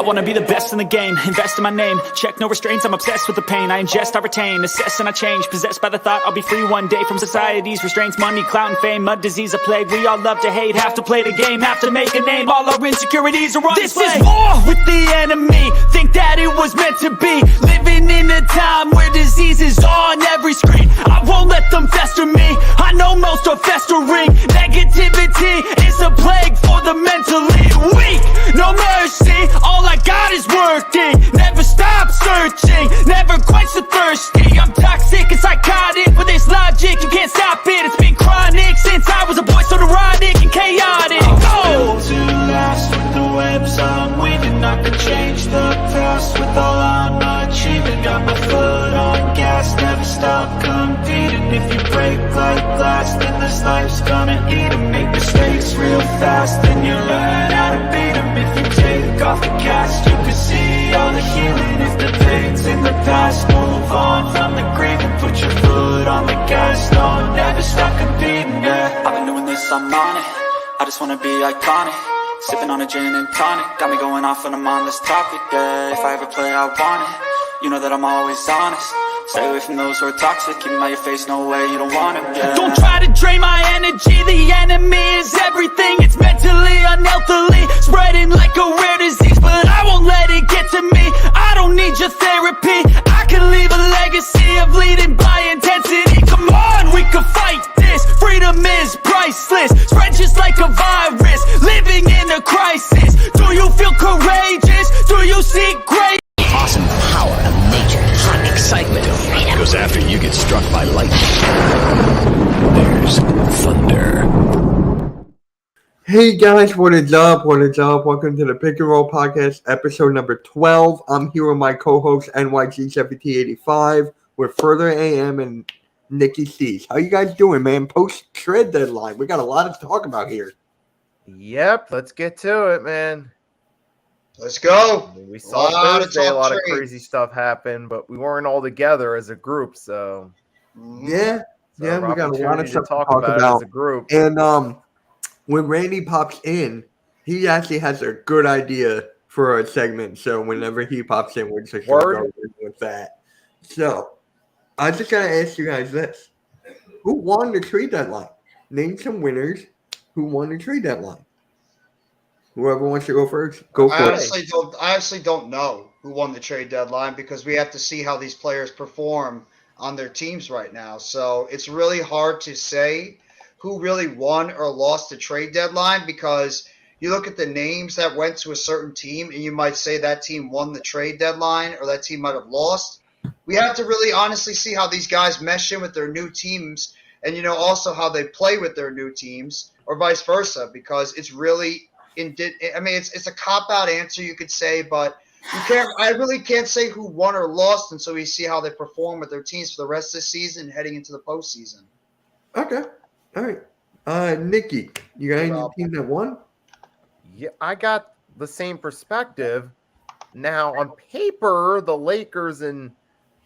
want to be the best in the game, invest in my name, check no restraints, I'm obsessed with the pain. I ingest, I retain, assess and I change, possessed by the thought I'll be free one day from society's restraints. Money, clout and fame, mud, disease, a plague. We all love to hate, have to play the game, have to make a name. All our insecurities are on display. This is war with the enemy, think that it was meant to be. Living in a time where disease is on every screen. I won't let them fester me, I know most are festering. Negativity is a plague for the mentally weak. No mercy, all I got is working. Never stop searching, never quench the thirsty. I'm toxic and psychotic, with this logic you can't stop it. It's been chronic since I was a boy, so neurotic and chaotic. Go! To last with the webs I'm weaving, I could change the past with all I'm achieving. Got my foot on gas, never stop competing. If you break like glass, then this life's gonna eat 'em. Make mistakes real fast, then you learn how to beat 'em. If you take off the cast, you can see all the healing. If the pain's in the past, move on from the grave and put your foot on the gas. No, never stop competing, yeah. I've been doing this, I'm on it. I just wanna be iconic. Sipping on a gin and tonic, got me going off when I'm on this topic, yeah. If I ever play, I want it. You know that I'm always honest. Stay away from those who are toxic. Keep them out your face, no way, you don't want it, yeah. Don't try to drain my energy. The enemy is everything. It's mentally, unhealthily, spreading like a rare disease. But I won't let it get to me. I don't need your therapy. I can leave a legacy of leading by intensity. Come on, we can fight this. Freedom is priceless. Spread just like a virus. Living in a crisis. Do you feel courageous? Do you seek grace? Awesome power of nature, hot excitement of freedom. Because after you get struck by lightning, there's thunder. Hey guys, what is up? What is up? Welcome to the Pick and Roll Podcast, episode number 12. I'm here with my co-host NYG7085 with Further AM and Nikki C's. How you guys doing, man? Post trade deadline. We got a lot to talk about here. Yep, let's get to it, man. Let's go. We saw Thursday a lot of crazy stuff happen, but we weren't all together as a group, so yeah, we got a lot of stuff to talk about as a group. And when Randy pops in, he actually has a good idea for a segment. So whenever he pops in, we're just gonna go with that. So I just gotta ask you guys this: who won the trade deadline? Name some winners who won the trade deadline. Whoever wants to go first, go for it. I honestly don't know who won the trade deadline because we have to see how these players perform on their teams right now. So it's really hard to say who really won or lost the trade deadline because you look at the names that went to a certain team and you might say that team won the trade deadline or that team might have lost. We have to really honestly see how these guys mesh in with their new teams and, also how they play with their new teams or vice versa because it's really – it's a cop-out answer you could say, but I really can't say who won or lost until we see how they perform with their teams for the rest of the season heading into the postseason. Okay. All right. Nikki, you got any team that won? Yeah, I got the same perspective. Now, on paper, the Lakers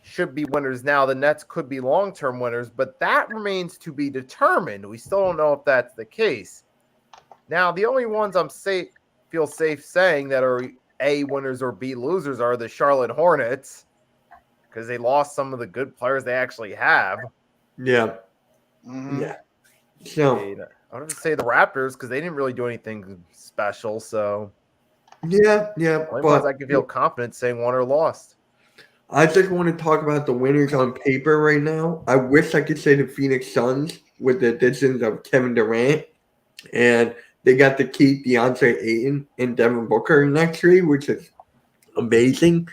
should be winners now. The Nets could be long-term winners, but that remains to be determined. We still don't know if that's the case. Now, the only ones feel safe saying that are A, winners or B, losers are the Charlotte Hornets because they lost some of the good players they actually have. Yeah. Mm-hmm. Yeah. So, I would say the Raptors because they didn't really do anything special. So, yeah. Only ones I can feel confident saying won or lost. I just want to talk about the winners on paper right now. I wish I could say the Phoenix Suns with the additions of Kevin Durant and they got to keep DeAndre Ayton and Devin Booker next year, which is amazing.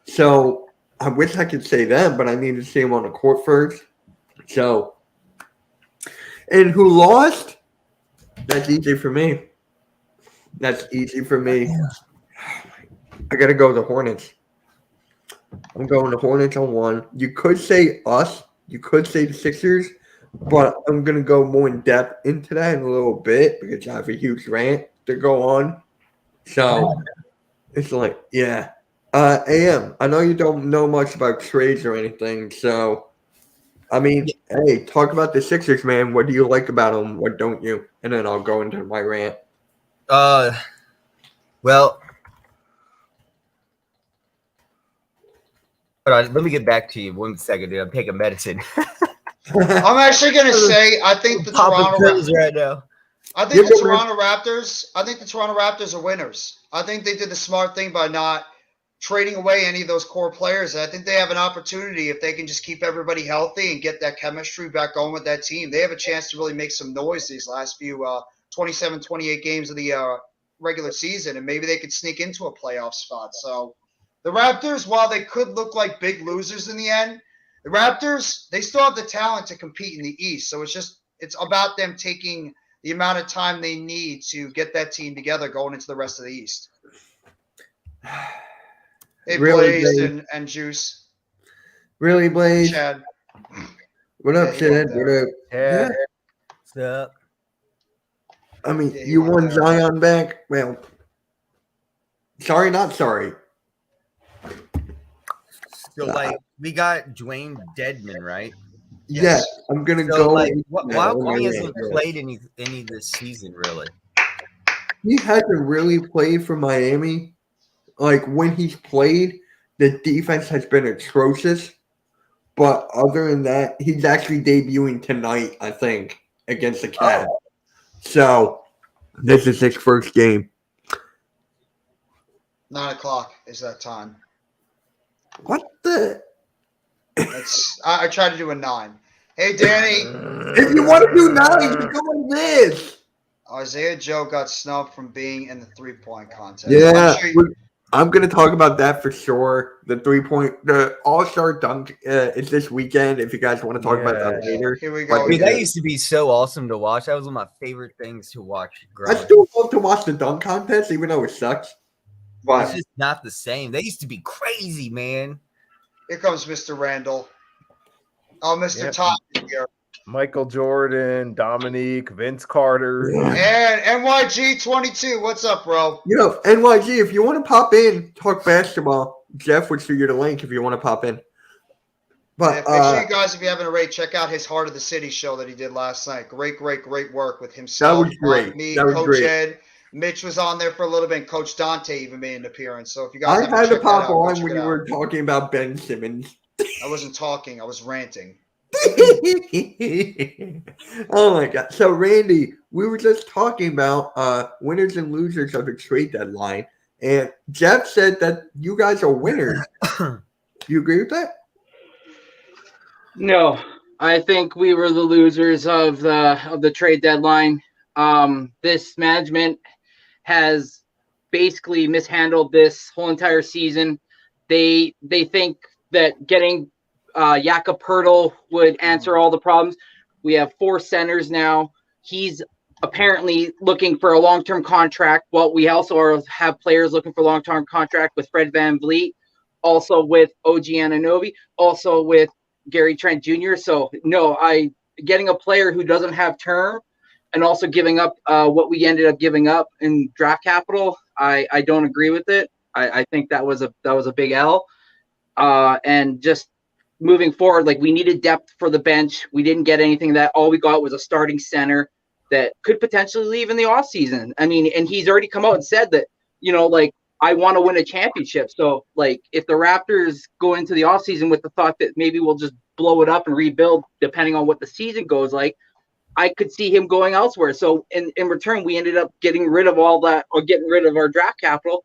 So I wish I could say that, but I need to see him on the court first. So, and who lost? That's easy for me. I got to go with the Hornets. I'm going the Hornets on one. You could say us. You could say the Sixers. But I'm going to go more in depth into that in a little bit because I have a huge rant to go on. So it's like, yeah. AM, I know you don't know much about trades or anything. So, I mean, hey, talk about the Sixers, man. What do you like about them? What don't you? And then I'll go into my rant. Well, Hold on, let me get back to you 1 second, dude. I'm taking medicine. I'm actually going to say I think the Popping Toronto pills right now. I think the Toronto Raptors are winners. I think they did the smart thing by not trading away any of those core players. And I think they have an opportunity if they can just keep everybody healthy and get that chemistry back going with that team. They have a chance to really make some noise these last few 27, 28 games of the regular season, and maybe they could sneak into a playoff spot. So the Raptors, while they could look like big losers in the end, the Raptors, they still have the talent to compete in the East. So it's about them taking the amount of time they need to get that team together going into the rest of the East. Hey, Really, Blaze and Juice. Really, Blaze? Chad. What up, Yeah, Chad? What up? Yeah. What's up? I mean, Yeah, you want there. Zion back? Well, sorry, not sorry. So, like, we got Dwayne Dedman, right? Yes, I'm gonna So, go. like, into that. why Oh my he hasn't God. played any this season, really? He hasn't really played for Miami. Like when he's played, the defense has been atrocious. But other than that, he's actually debuting tonight, I think, against the Cavs. So this is his first game. 9 o'clock is that time. What the? I tried to do a 9. Hey, Danny. If you want to do 9, go like this. Isaiah Joe got snubbed from being in the 3-point contest. Yeah, I'm sure I'm going to talk about that for sure. The All-Star dunk is this weekend. If you guys want to talk about that later. Here we go. Dude, that used to be so awesome to watch. That was one of my favorite things to watch I growing up. still love to watch the dunk contest, even though it sucks. It's But just not the same. They used to be crazy, man. Here comes Mr. Randall. Oh, Mr. Yep. Todd is here. Michael Jordan, Dominique, Vince Carter. And NYG22. What's up, bro? NYG, if you want to pop in, talk basketball, Jeff would shoot you the link if you want to pop in. But Make sure you guys, if you haven't already, check out his Heart of the City show that he did last night. Great work with himself. That was great. Me, That was Coach great. Ed. Mitch was on there for a little bit, and Coach Dante even made an appearance. So if you guys I haven't had to checked that pop out, go on check when it you out. were talking about Ben Simmons. I wasn't talking. I was ranting. Oh my God. So Randy, we were just talking about winners and losers of the trade deadline. And Jeff said that you guys are winners. Do you agree with that? No, I think we were the losers of the trade deadline. This management has basically mishandled this whole entire season. They think that getting Jakob Poeltl would answer all the problems. We have 4 centers now. He's apparently looking for a long-term contract. Well, we also have players looking for long-term contract with Fred VanVleet, also with OG Anunoby, also with Gary Trent Jr. So no, getting a player who doesn't have term and also giving up what we ended up giving up in draft capital, I don't agree with it. I think that was a big L. And just moving forward, like we needed depth for the bench. We didn't get anything of that. All we got was a starting center that could potentially leave in the offseason. I mean, and he's already come out and said that, I want to win a championship. So, if the Raptors go into the offseason with the thought that maybe we'll just blow it up and rebuild depending on what the season goes like, I could see him going elsewhere. So, in return, we ended up getting rid of all that or getting rid of our draft capital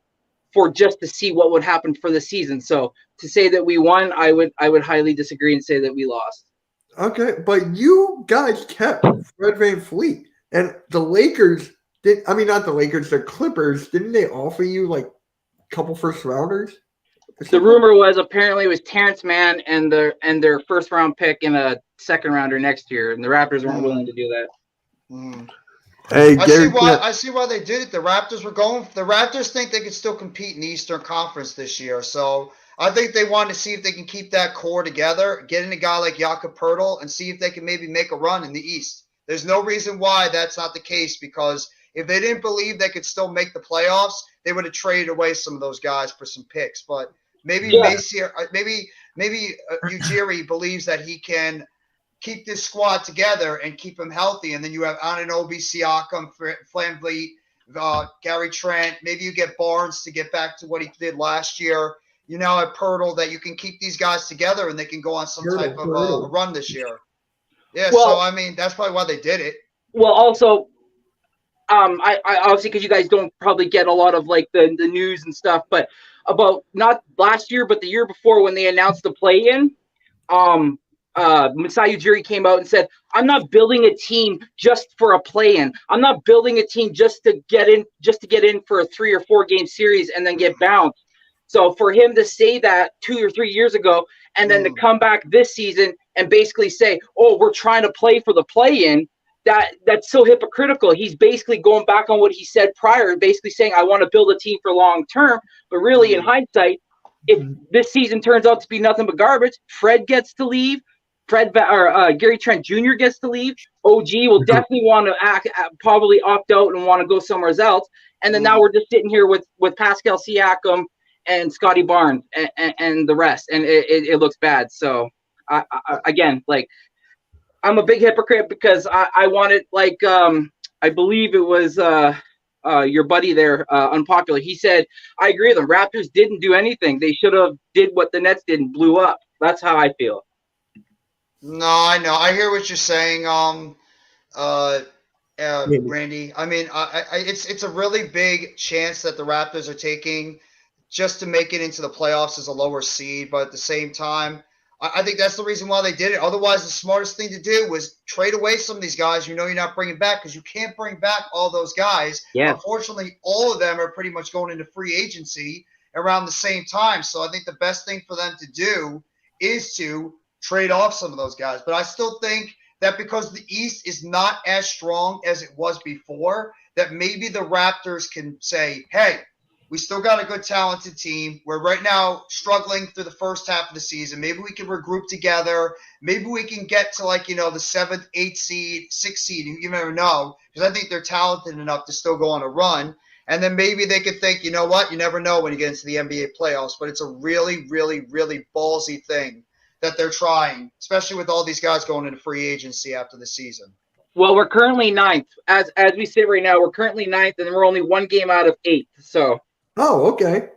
for just to see what would happen for the season. So to say that we won, I would highly disagree and say that we lost. Okay, but you guys kept Fred VanVleet, and the Lakers not the Lakers, the Clippers. Didn't they offer you a couple first rounders? The rumor was apparently it was Terrence Mann and their first round pick in a second rounder next year, and the Raptors weren't willing to do that. Mm. Hey, I see why they did it. The Raptors think they could still compete in the Eastern Conference this year. So I think they wanted to see if they can keep that core together, get in a guy like Jakob Poeltl, and see if they can maybe make a run in the East. There's no reason why that's not the case, because if they didn't believe they could still make the playoffs, they would have traded away some of those guys for some picks. But maybe Ujiri believes that he can keep this squad together and keep them healthy. And then you have Anunoby, Siakam, VanVleet, Gary Trent. Maybe you get Barnes to get back to what he did last year. at Pirtle that you can keep these guys together and they can go on some type of a run this year. Yeah, Well, so I mean that's probably why they did it. Well, also, I obviously because you guys don't probably get a lot of like the news and stuff, but about not last year, but the year before when they announced the play-in, Masai Ujiri came out and said, "I'm not building a team just for a play-in. I'm not building a team just to get in for a 3 or 4 game series and then get bounced." So for him to say that 2 or 3 years ago and then to come back this season and basically say, "Oh, we're trying to play for the play-in," that's so hypocritical. He's basically going back on what he said prior, basically saying, "I want to build a team for long term." But really, in hindsight, if this season turns out to be nothing but garbage, Fred gets to leave. Gary Trent Jr. gets to leave. OG will definitely want to probably opt out and want to go somewhere else. And then now we're just sitting here with Pascal Siakam and Scotty Barnes and the rest, and it looks bad. So again, like, I'm a big hypocrite because I wanted, like, I believe it was your buddy there, Unpopular. He said, I agree with him. Raptors didn't do anything. They should have did what the Nets did and blew up. That's how I feel. No, I know. I hear what you're saying, Randy. I mean, it's a really big chance that the Raptors are taking just to make it into the playoffs as a lower seed. But at the same time, I think that's the reason why they did it. Otherwise, the smartest thing to do was trade away some of these guys you're not bringing back, because you can't bring back all those guys. Yeah. Unfortunately, all of them are pretty much going into free agency around the same time. So I think the best thing for them to do is to trade off some of those guys. But I still think that because the East is not as strong as it was before, that maybe the Raptors can say, hey, we still got a good, talented team. We're right now struggling through the first half of the season. Maybe we can regroup together. Maybe we can get to, like, the 7th, 8th seed, 6th seed. You never know, because I think they're talented enough to still go on a run. And then maybe they could think, you know what? You never know when you get into the NBA playoffs. But it's a really, really, really ballsy thing that they're trying, especially with all these guys going into free agency after the season. Well, we're currently 9th. As we sit right now, we're currently 9th, and we're only 1 game out of 8th. So. Oh, okay.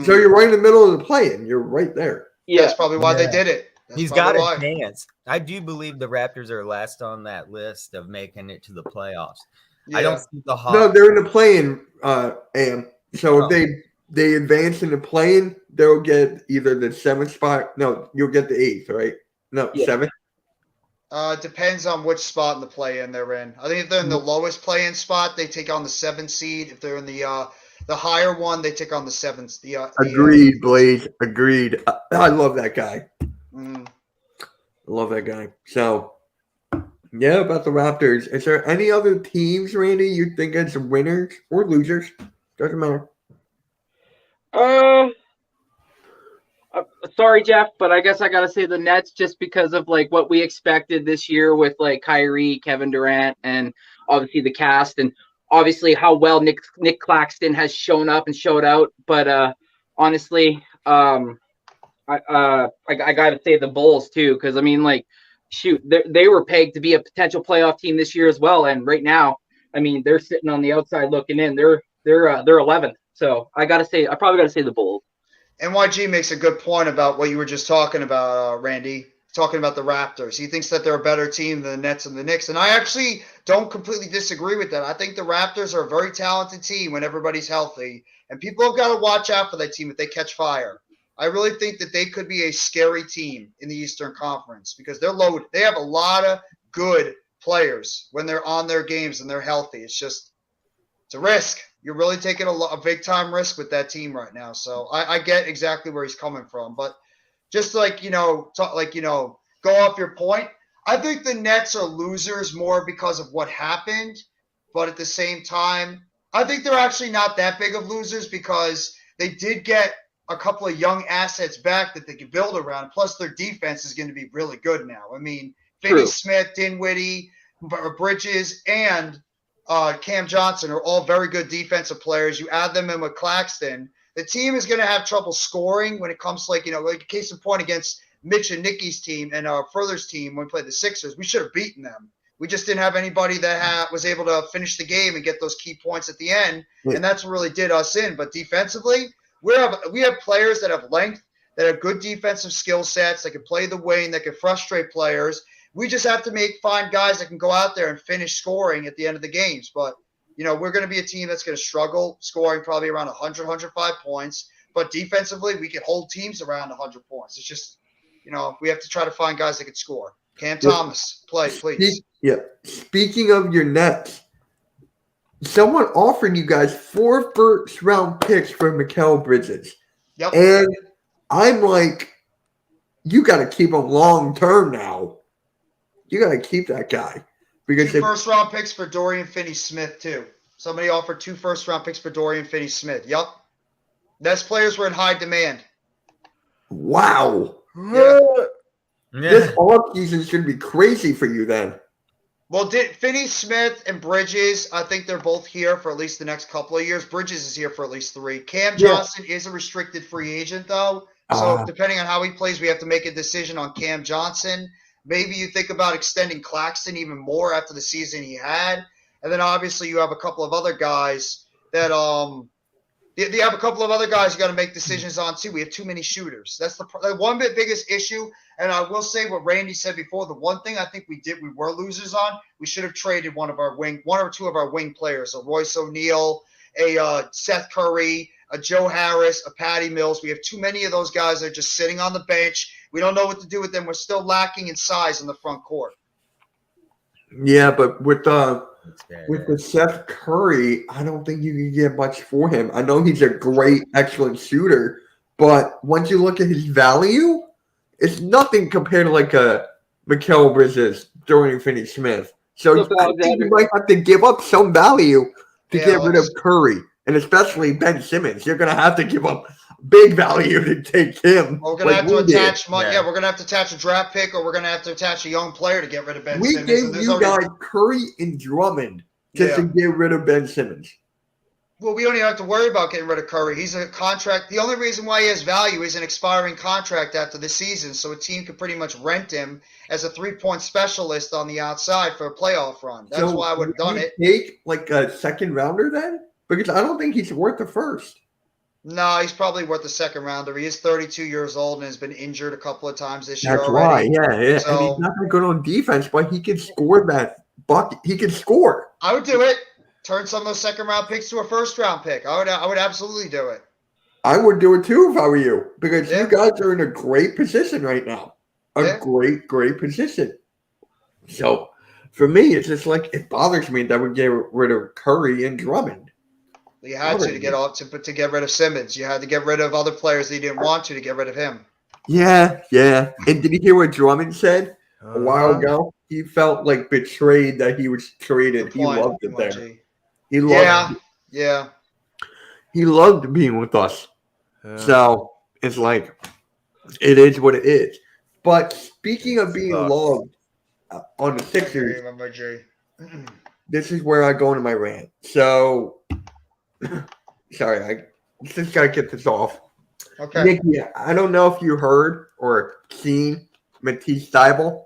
So you're right in the middle of the play-in. You're right there. Yeah, that's probably why they did it. He's got a chance. I do believe the Raptors are last on that list of making it to the playoffs. Yeah. I don't see the Hawks. No, they're in the play-in, Am. So if they advance in the play-in, they'll get either the 7th spot. No, you'll get the 8th, right? No, 7th. Depends on which spot in the play-in they're in. I think if they're in the lowest play-in spot, they take on the 7th seed. If they're in the higher one, they take on the 7th. Agreed, Blaze. Agreed. I love that guy. I love that guy. So, yeah, about the Raptors. Is there any other teams, Randy, you think it's winners or losers? Doesn't matter. Sorry, Jeff, but I guess I gotta say the Nets, just because of like what we expected this year with like Kyrie, Kevin Durant, and obviously the cast, and obviously how well Nick Claxton has shown up and showed out. But honestly, I gotta say the Bulls too, because I mean, like, shoot, they were pegged to be a potential playoff team this year as well, and right now, I mean, they're sitting on the outside looking in. They're 11th. So I probably gotta say the Bulls. NYG makes a good point about what you were just talking about, Randy, talking about the Raptors. He thinks that they're a better team than the Nets and the Knicks. And I actually don't completely disagree with that. I think the Raptors are a very talented team when everybody's healthy. And people have got to watch out for that team if they catch fire. I really think that they could be a scary team in the Eastern Conference because they're loaded. They have a lot of good players when they're on their games and they're healthy. It's a risk. You're really taking a big-time risk with that team right now. So I get exactly where he's coming from. But just go off your point, I think the Nets are losers more because of what happened. But at the same time, I think they're actually not that big of losers because they did get a couple of young assets back that they can build around. Plus, their defense is going to be really good now. I mean, Finney Smith, Dinwiddie, Bridges, and Cam Johnson are all very good defensive players. You add them in with Claxton, the team is going to have trouble scoring when it comes to, like case in point against Mitch and Nicky's team and Further's team when we played the Sixers. We should have beaten them. We just didn't have anybody that was able to finish the game and get those key points at the end, and that's what really did us in. But defensively, we have players that have length, that have good defensive skill sets, that can play the wing, that can frustrate players. We just have to find guys that can go out there and finish scoring at the end of the games. But, we're going to be a team that's going to struggle scoring probably around 100, 105 points. But defensively, we can hold teams around 100 points. It's just, we have to try to find guys that can score. Cam Thomas, play, please. Speaking of your Nets, someone offered you guys 4 first-round picks for Mikal Bridges. Yep. And I'm like, you got to keep him long-term now. You got to keep that guy. Because 2 first-round picks for Dorian Finney-Smith, too. Somebody offered 2 first-round picks for Dorian Finney-Smith. Yup. Nets players were in high demand. Wow. Yeah. This offseason is going to be crazy for you then. Well, Finney-Smith and Bridges, I think they're both here for at least the next couple of years. Bridges is here for at least 3. Cam Johnson is a restricted free agent, though. So depending on how he plays, we have to make a decision on Cam Johnson. Maybe you think about extending Claxton even more after the season he had. And then obviously you have a couple of other guys that you have a couple of other guys you got to make decisions on too. We have too many shooters. That's the one biggest issue. And I will say what Randy said before. The one thing I think we were losers on. We should have traded one or two of our wing players, a Royce O'Neal, a Seth Curry, a Joe Harris, a Patty Mills. We have too many of those guys that are just sitting on the bench. We don't know what to do with them. We're still lacking in size in the front court. Yeah, but with the Seth Curry, I don't think you can get much for him. I know he's a great, excellent shooter, but once you look at his value, it's nothing compared to like a Mikal Bridges, Dorian Finney-Smith. So I think you might have to give up some value to get rid of Curry, and especially Ben Simmons. You're going to have to give up big value to take him. We're going to have to attach money. Yeah, we're going to have to attach a draft pick, or we're going to have to attach a young player to get rid of Ben Simmons. We gave you guys Curry and Drummond just to get rid of Ben Simmons. Well, we don't even have to worry about getting rid of Curry. He's a contract. The only reason why he has value is an expiring contract after the season, so a team could pretty much rent him as a 3-point specialist on the outside for a playoff run. That's why I would have done it. Take like a second rounder then? Because I don't think he's worth the first. No, he's probably worth a second rounder. He is 32 years old and has been injured a couple of times this year That's already. right, yeah. So, and he's not that good on defense, but he can score that bucket. He can score. I would do it. Turn some of those second-round picks to a first-round pick. I would absolutely do it. I would do it too if I were you, because you guys are in a great position right now. Great position. So, for me, it's just like it bothers me that we get rid of Curry and Drummond. You had to get rid of Simmons. You had to get rid of other players that you didn't want to get rid of him. Yeah. And did you hear what Drummond said a while ago? He felt like betrayed that he was traded. He loved it there. He loved it. He loved being with us. Yeah. So it's like it is what it is. But speaking of being loved on the Sixers, this is where I go into my rant. So sorry, I just gotta get this off. Okay. Nikki, I don't know if you heard or seen Matisse Thybulle.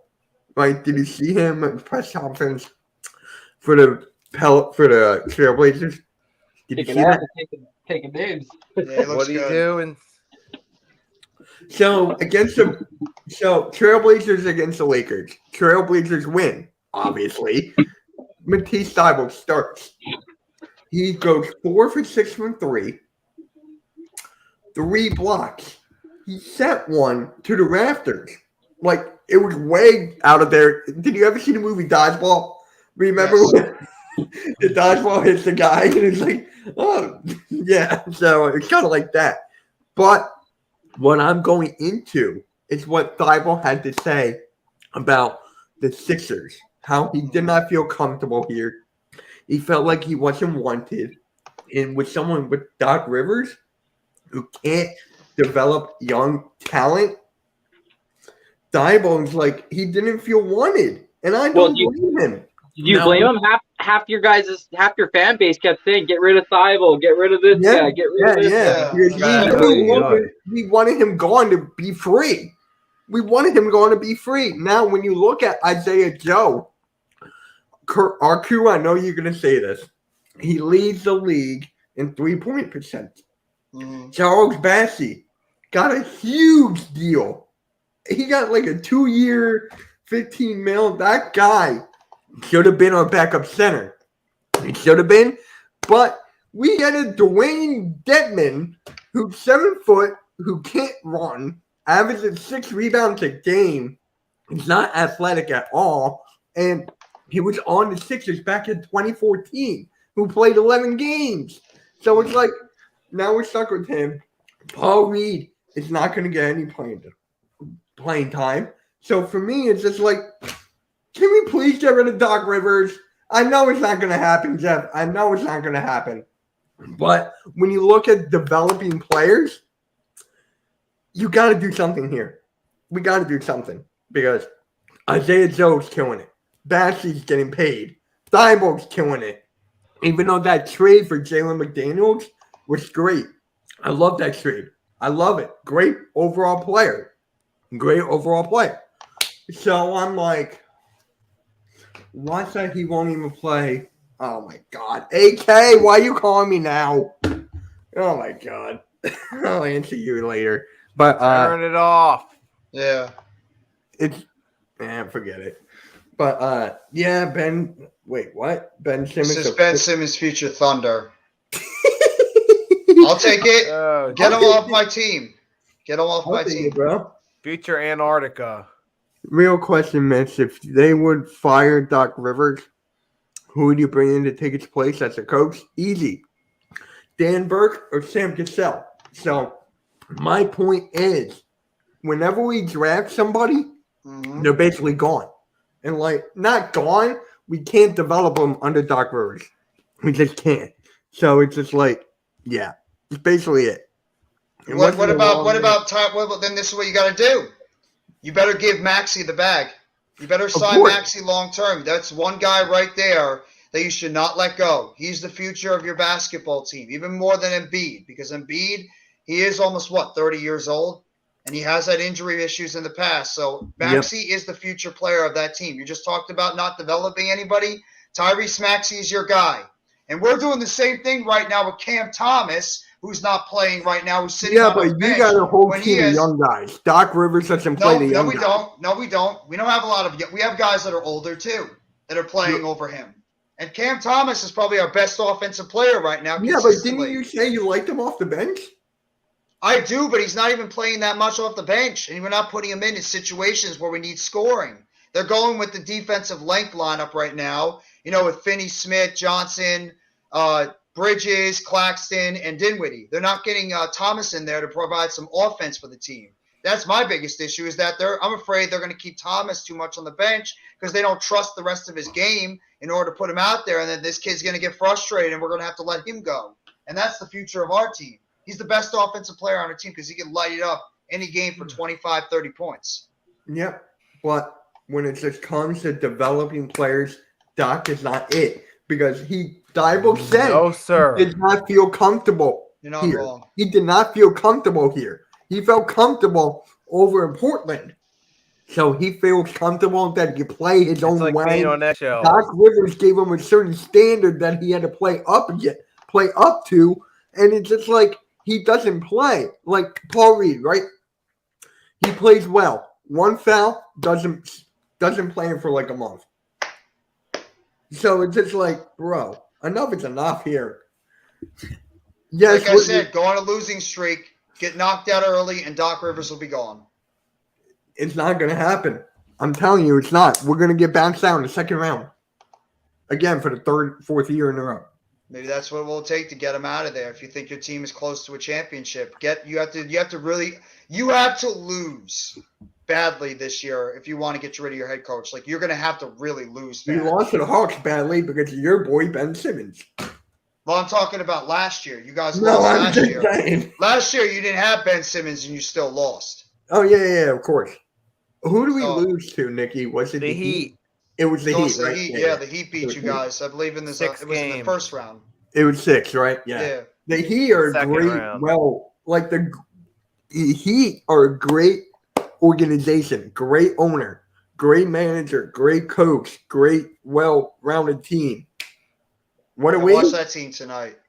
Right? Did you see him at the press conference for the Trailblazers? Did you see that? Taking names. Yeah, what are you doing? So Trailblazers against the Lakers. Trailblazers win, obviously. Matisse Thybulle starts. He goes 4 for 6 from 3. 3 blocks. He sent one to the rafters. Like, it was way out of there. Did you ever see the movie Dodgeball? Remember when the dodgeball hits the guy and it's like, oh, yeah. So it's kind of like that. But what I'm going into is what Thybulle had to say about the Sixers, how he did not feel comfortable here. He felt like he wasn't wanted. And with someone with Doc Rivers who can't develop young talent, Thybulle's like, he didn't feel wanted. And I don't blame him. Did you blame him? Half your fan base kept saying, "Get rid of Thybulle, get rid of this guy, get rid of this guy." We wanted him gone to be free. Now, when you look at Isaiah Joe, RQ, I know you're going to say this. He leads the league in 3-point percent. Charles Bassey got a huge deal. He got like a 2-year, $15 million. That guy should have been our backup center. He should have been. But we had a Dwayne Dedman who's 7 foot, who can't run, averages 6 rebounds a game. He's not athletic at all. And he was on the Sixers back in 2014, who played 11 games. So it's like, now we're stuck with him. Paul Reed is not going to get any playing time. So for me, it's just like, can we please get rid of Doc Rivers? I know it's not going to happen, Jeff. I know it's not going to happen. But when you look at developing players, you got to do something here. We got to do something because Isaiah Joe's killing it. Bassey's getting paid. Thibault's killing it. Even though that trade for Jalen McDaniels was great. I love that trade. I love it. Great overall player. Great overall player. So I'm like, watch that he won't even play. Oh my God. AK, why are you calling me now? Oh my God. I'll answer you later. But turn it off. Yeah. It's forget it. But yeah, Ben. Wait, what? Ben Simmons. This is Ben Simmons' future Thunder. I'll take it. Get him off my team. Get him off my team, bro. Future Antarctica. Real question, Mitch. If they would fire Doc Rivers, who would you bring in to take his place as a coach? Easy. Dan Burke or Sam Cassell. So my point is, whenever we draft somebody, they're basically gone. And like, not gone, we can't develop them under Doc Rivers. We just can't. So it's just like, yeah, it's basically it. What about Ty? Well, then this is what you got to do. You better give Maxey the bag. You better sign Maxey long term. That's one guy right there that you should not let go. He's the future of your basketball team, even more than Embiid, because Embiid, he is almost 30 years old, and he has had injury issues in the past. So Maxey is the future player of that team. You just talked about not developing anybody. Tyrese Maxey is your guy. And we're doing the same thing right now with Cam Thomas, who's not playing right now, who's sitting on the bench. Yeah, but you got a whole team of young guys. Doc Rivers doesn't play the young guys. No, we don't. We don't have a lot of – we have guys that are older too that are playing over him. And Cam Thomas is probably our best offensive player right now. Yeah, but didn't you say you liked him off the bench? I do, but he's not even playing that much off the bench, and we're not putting him in situations where we need scoring. They're going with the defensive length lineup right now, with Finney Smith, Johnson, Bridges, Claxton, and Dinwiddie. They're not getting Thomas in there to provide some offense for the team. That's my biggest issue is that I'm afraid they're going to keep Thomas too much on the bench because they don't trust the rest of his game in order to put him out there, and then this kid's going to get frustrated, and we're going to have to let him go. And that's the future of our team. He's the best offensive player on our team because he can light it up any game for 25, 30 points. Yep. But when it just comes to developing players, Doc is not it. Because Thibault said no, sir. He did not feel comfortable You're not here. wrong. He did not feel comfortable here. He felt comfortable over in Portland. So he feels comfortable that he can play his own way. Doc Rivers gave him a certain standard that he had to play up to. And it's just like he doesn't play. Like Paul Reed, right? He plays well. One foul, doesn't play him for like a month. So it's just like, bro, enough is enough here. Yes, like I said, go on a losing streak, get knocked out early, and Doc Rivers will be gone. It's not going to happen. I'm telling you, it's not. We're going to get bounced out in the second round. Again, for the fourth year in a row. Maybe that's what it will take to get him out of there. If you think your team is close to a championship, you have to lose badly this year if you want to get rid of your head coach. Like, you're going to have to really lose badly. You lost to the Hawks badly because of your boy Ben Simmons. Well, I'm talking about last year. You guys lost last year. Saying. Last year you didn't have Ben Simmons and you still lost. Oh yeah, of course. Who do we lose to, Nikki? Was it the Heat? It was the Heat, right? Yeah, the Heat beat you guys. I believe in this. It was in the first round. It was 6, right? Yeah. The Heat are great. Round. Well, like the Heat are a great organization, great owner, great manager, great coach, great well-rounded team. What are we? Watch that team tonight.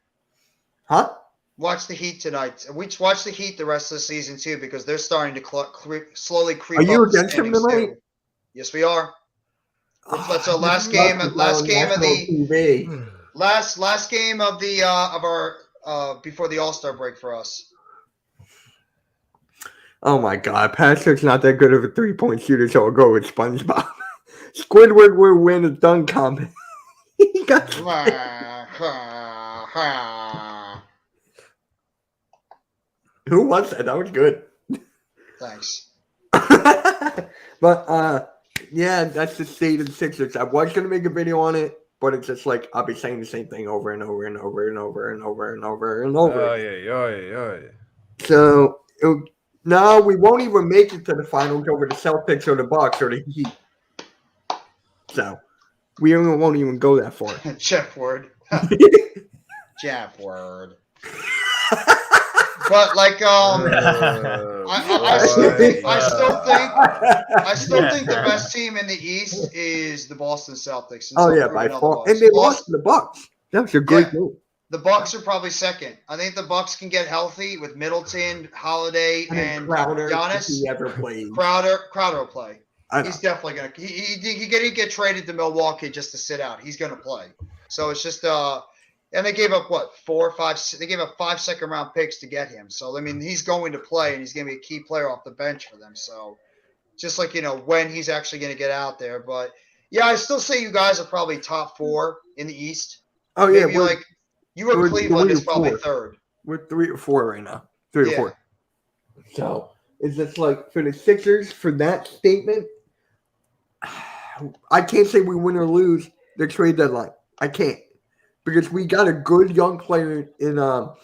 Huh? Watch the Heat tonight. We watch the Heat the rest of the season too, because they're starting to slowly creep Are up. you the against them standings, tonight? too. Yes, we are. That's our This last is game. not Last on game of national the TV. last game of the of our before the All-Star break for us. Oh my God, Patrick's not that good of a 3-point shooter, so I'll go with SpongeBob. Squidward will win a dunk contest. He got Who was that? That was good. Thanks. But yeah, that's the state of the Sixers. I was gonna make a video on it, but it's just like I'll be saying the same thing over and over and over and over and over and over and over. Yeah. So no, we won't even make it to the finals over the Celtics or the Bucks or the Heat. So we won't even go that far. Jeff Word. Jeff Word. But like I still think the best team in the East is the Boston Celtics. Oh yeah, by far. And they lost to the Bucks. That was a great move. The Bucks are probably second. I think the Bucks can get healthy with Middleton, Holiday, and Crowder. Giannis. If he ever played. Crowder will play. I know. He's definitely gonna. He didn't get traded to Milwaukee just to sit out. He's gonna play. So it's just and they gave up what 4 or 5. They gave up 5 second-round picks to get him. So I mean, he's going to play, and he's going to be a key player off the bench for them. So just like when he's actually going to get out there. But yeah, I still say you guys are probably top 4 in the East. Oh yeah, maybe like you or Cleveland is probably 3rd. We're 3 or 4 right now. 3 or Yeah. 4. So it's just like for the Sixers for that statement. I can't say we win or lose the trade deadline. I can't. Because we got a good young player in Jalen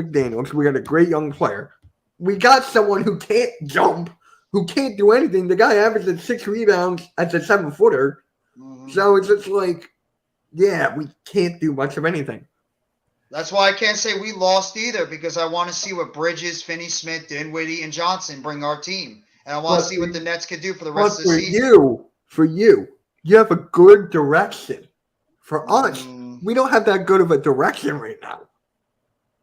McDaniels. We got a great young player. We got someone who can't jump, who can't do anything. The guy averages 6 rebounds as a 7-footer. Mm-hmm. So it's just like, yeah, we can't do much of anything. That's why I can't say we lost either, because I want to see what Bridges, Finney-Smith, Dinwiddie, and Johnson bring our team. And I want to see what the Nets could do for the rest of the season. For you have a good direction. For us, we don't have that good of a direction right now.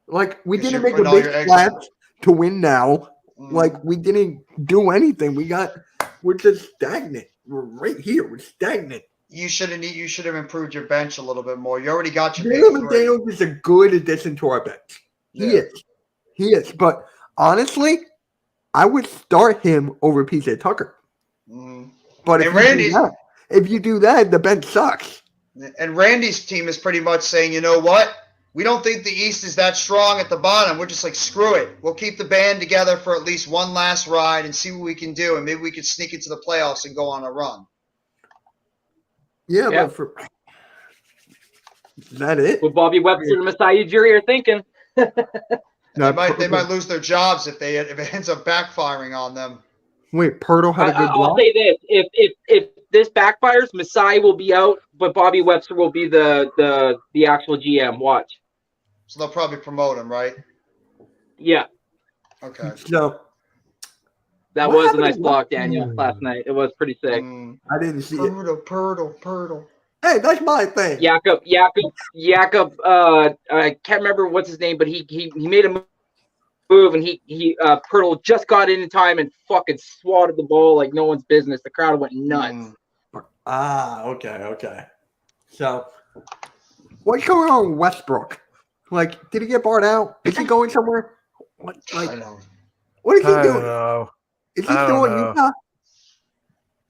Like, we didn't make a big splash to win now. Like, we didn't do anything. We're just stagnant. We're right here. We're stagnant. You should have improved your bench a little bit more. You already got your Jalen McDaniels is a good addition to our bench. He is. But honestly, I would start him over PJ Tucker. Mm-hmm. But if you do that, the bench sucks. And Randy's team is pretty much saying, you know what? We don't think the East is that strong at the bottom. We're just like, screw it. We'll keep the band together for at least one last ride and see what we can do. And maybe we could sneak into the playoffs and go on a run. Yeah. But is that it? What Bobby Webster and Masai Ujiri are thinking. They might lose their jobs if it ends up backfiring on them. Wait, Pirtle had a good block? I'll say this: if this backfires, Masai will be out, but Bobby Webster will be the actual GM. Watch. So they'll probably promote him, right? Yeah. Okay. So that was a nice block, Daniel, last night. It was pretty sick. I didn't see it. Pirtle. Hey, that's my thing. Jakob. I can't remember what's his name, but he made a move, and Pirtle just got in time and fucking swatted the ball like no one's business. The crowd went nuts. Okay. So, what's going on with Westbrook? Like, did he get barred out? Is he going somewhere? What is he doing? Know. Is he doing Utah?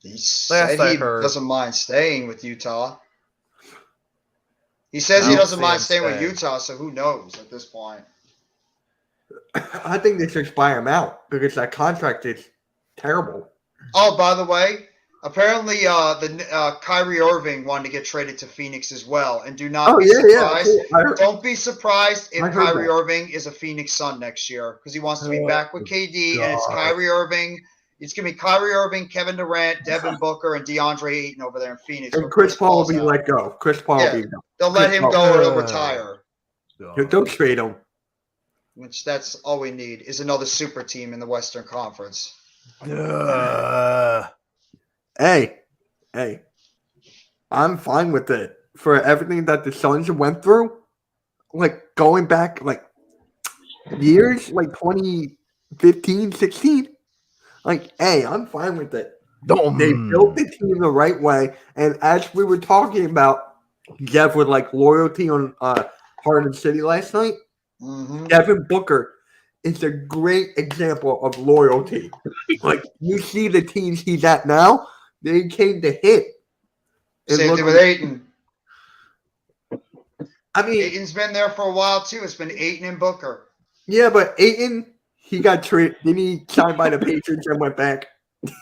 He said he doesn't mind staying with Utah. He says he doesn't mind staying with Utah, so who knows at this point? I think they should buy him out because that contract is terrible. Oh, by the way, apparently Kyrie Irving wanted to get traded to Phoenix as well. And do not be surprised. Cool. Don't be surprised if Kyrie Irving is a Phoenix Sun next year because he wants to be back with KD. And it's Kyrie Irving. It's going to be Kyrie Irving, Kevin Durant, Devin Booker, and DeAndre Ayton over there in Phoenix. And Chris Paul will be let go. They'll let him go and he'll retire. Don't trade him. Which that's all we need is another super team in the Western Conference. Hey, I'm fine with it. For everything that the Suns went through, like going back like years, like 2015, 16. Like, hey, I'm fine with it. They built the team the right way, and as we were talking about, Jeff, with like loyalty on Harden City last night, Devin Booker is a great example of loyalty. Like, you see the teams he's at now, they came to hit. Same thing with Ayton. I mean, Ayton's been there for a while too. It's been Ayton and Booker. Yeah, but Ayton, he got traded. Then he signed by the Patriots and went back.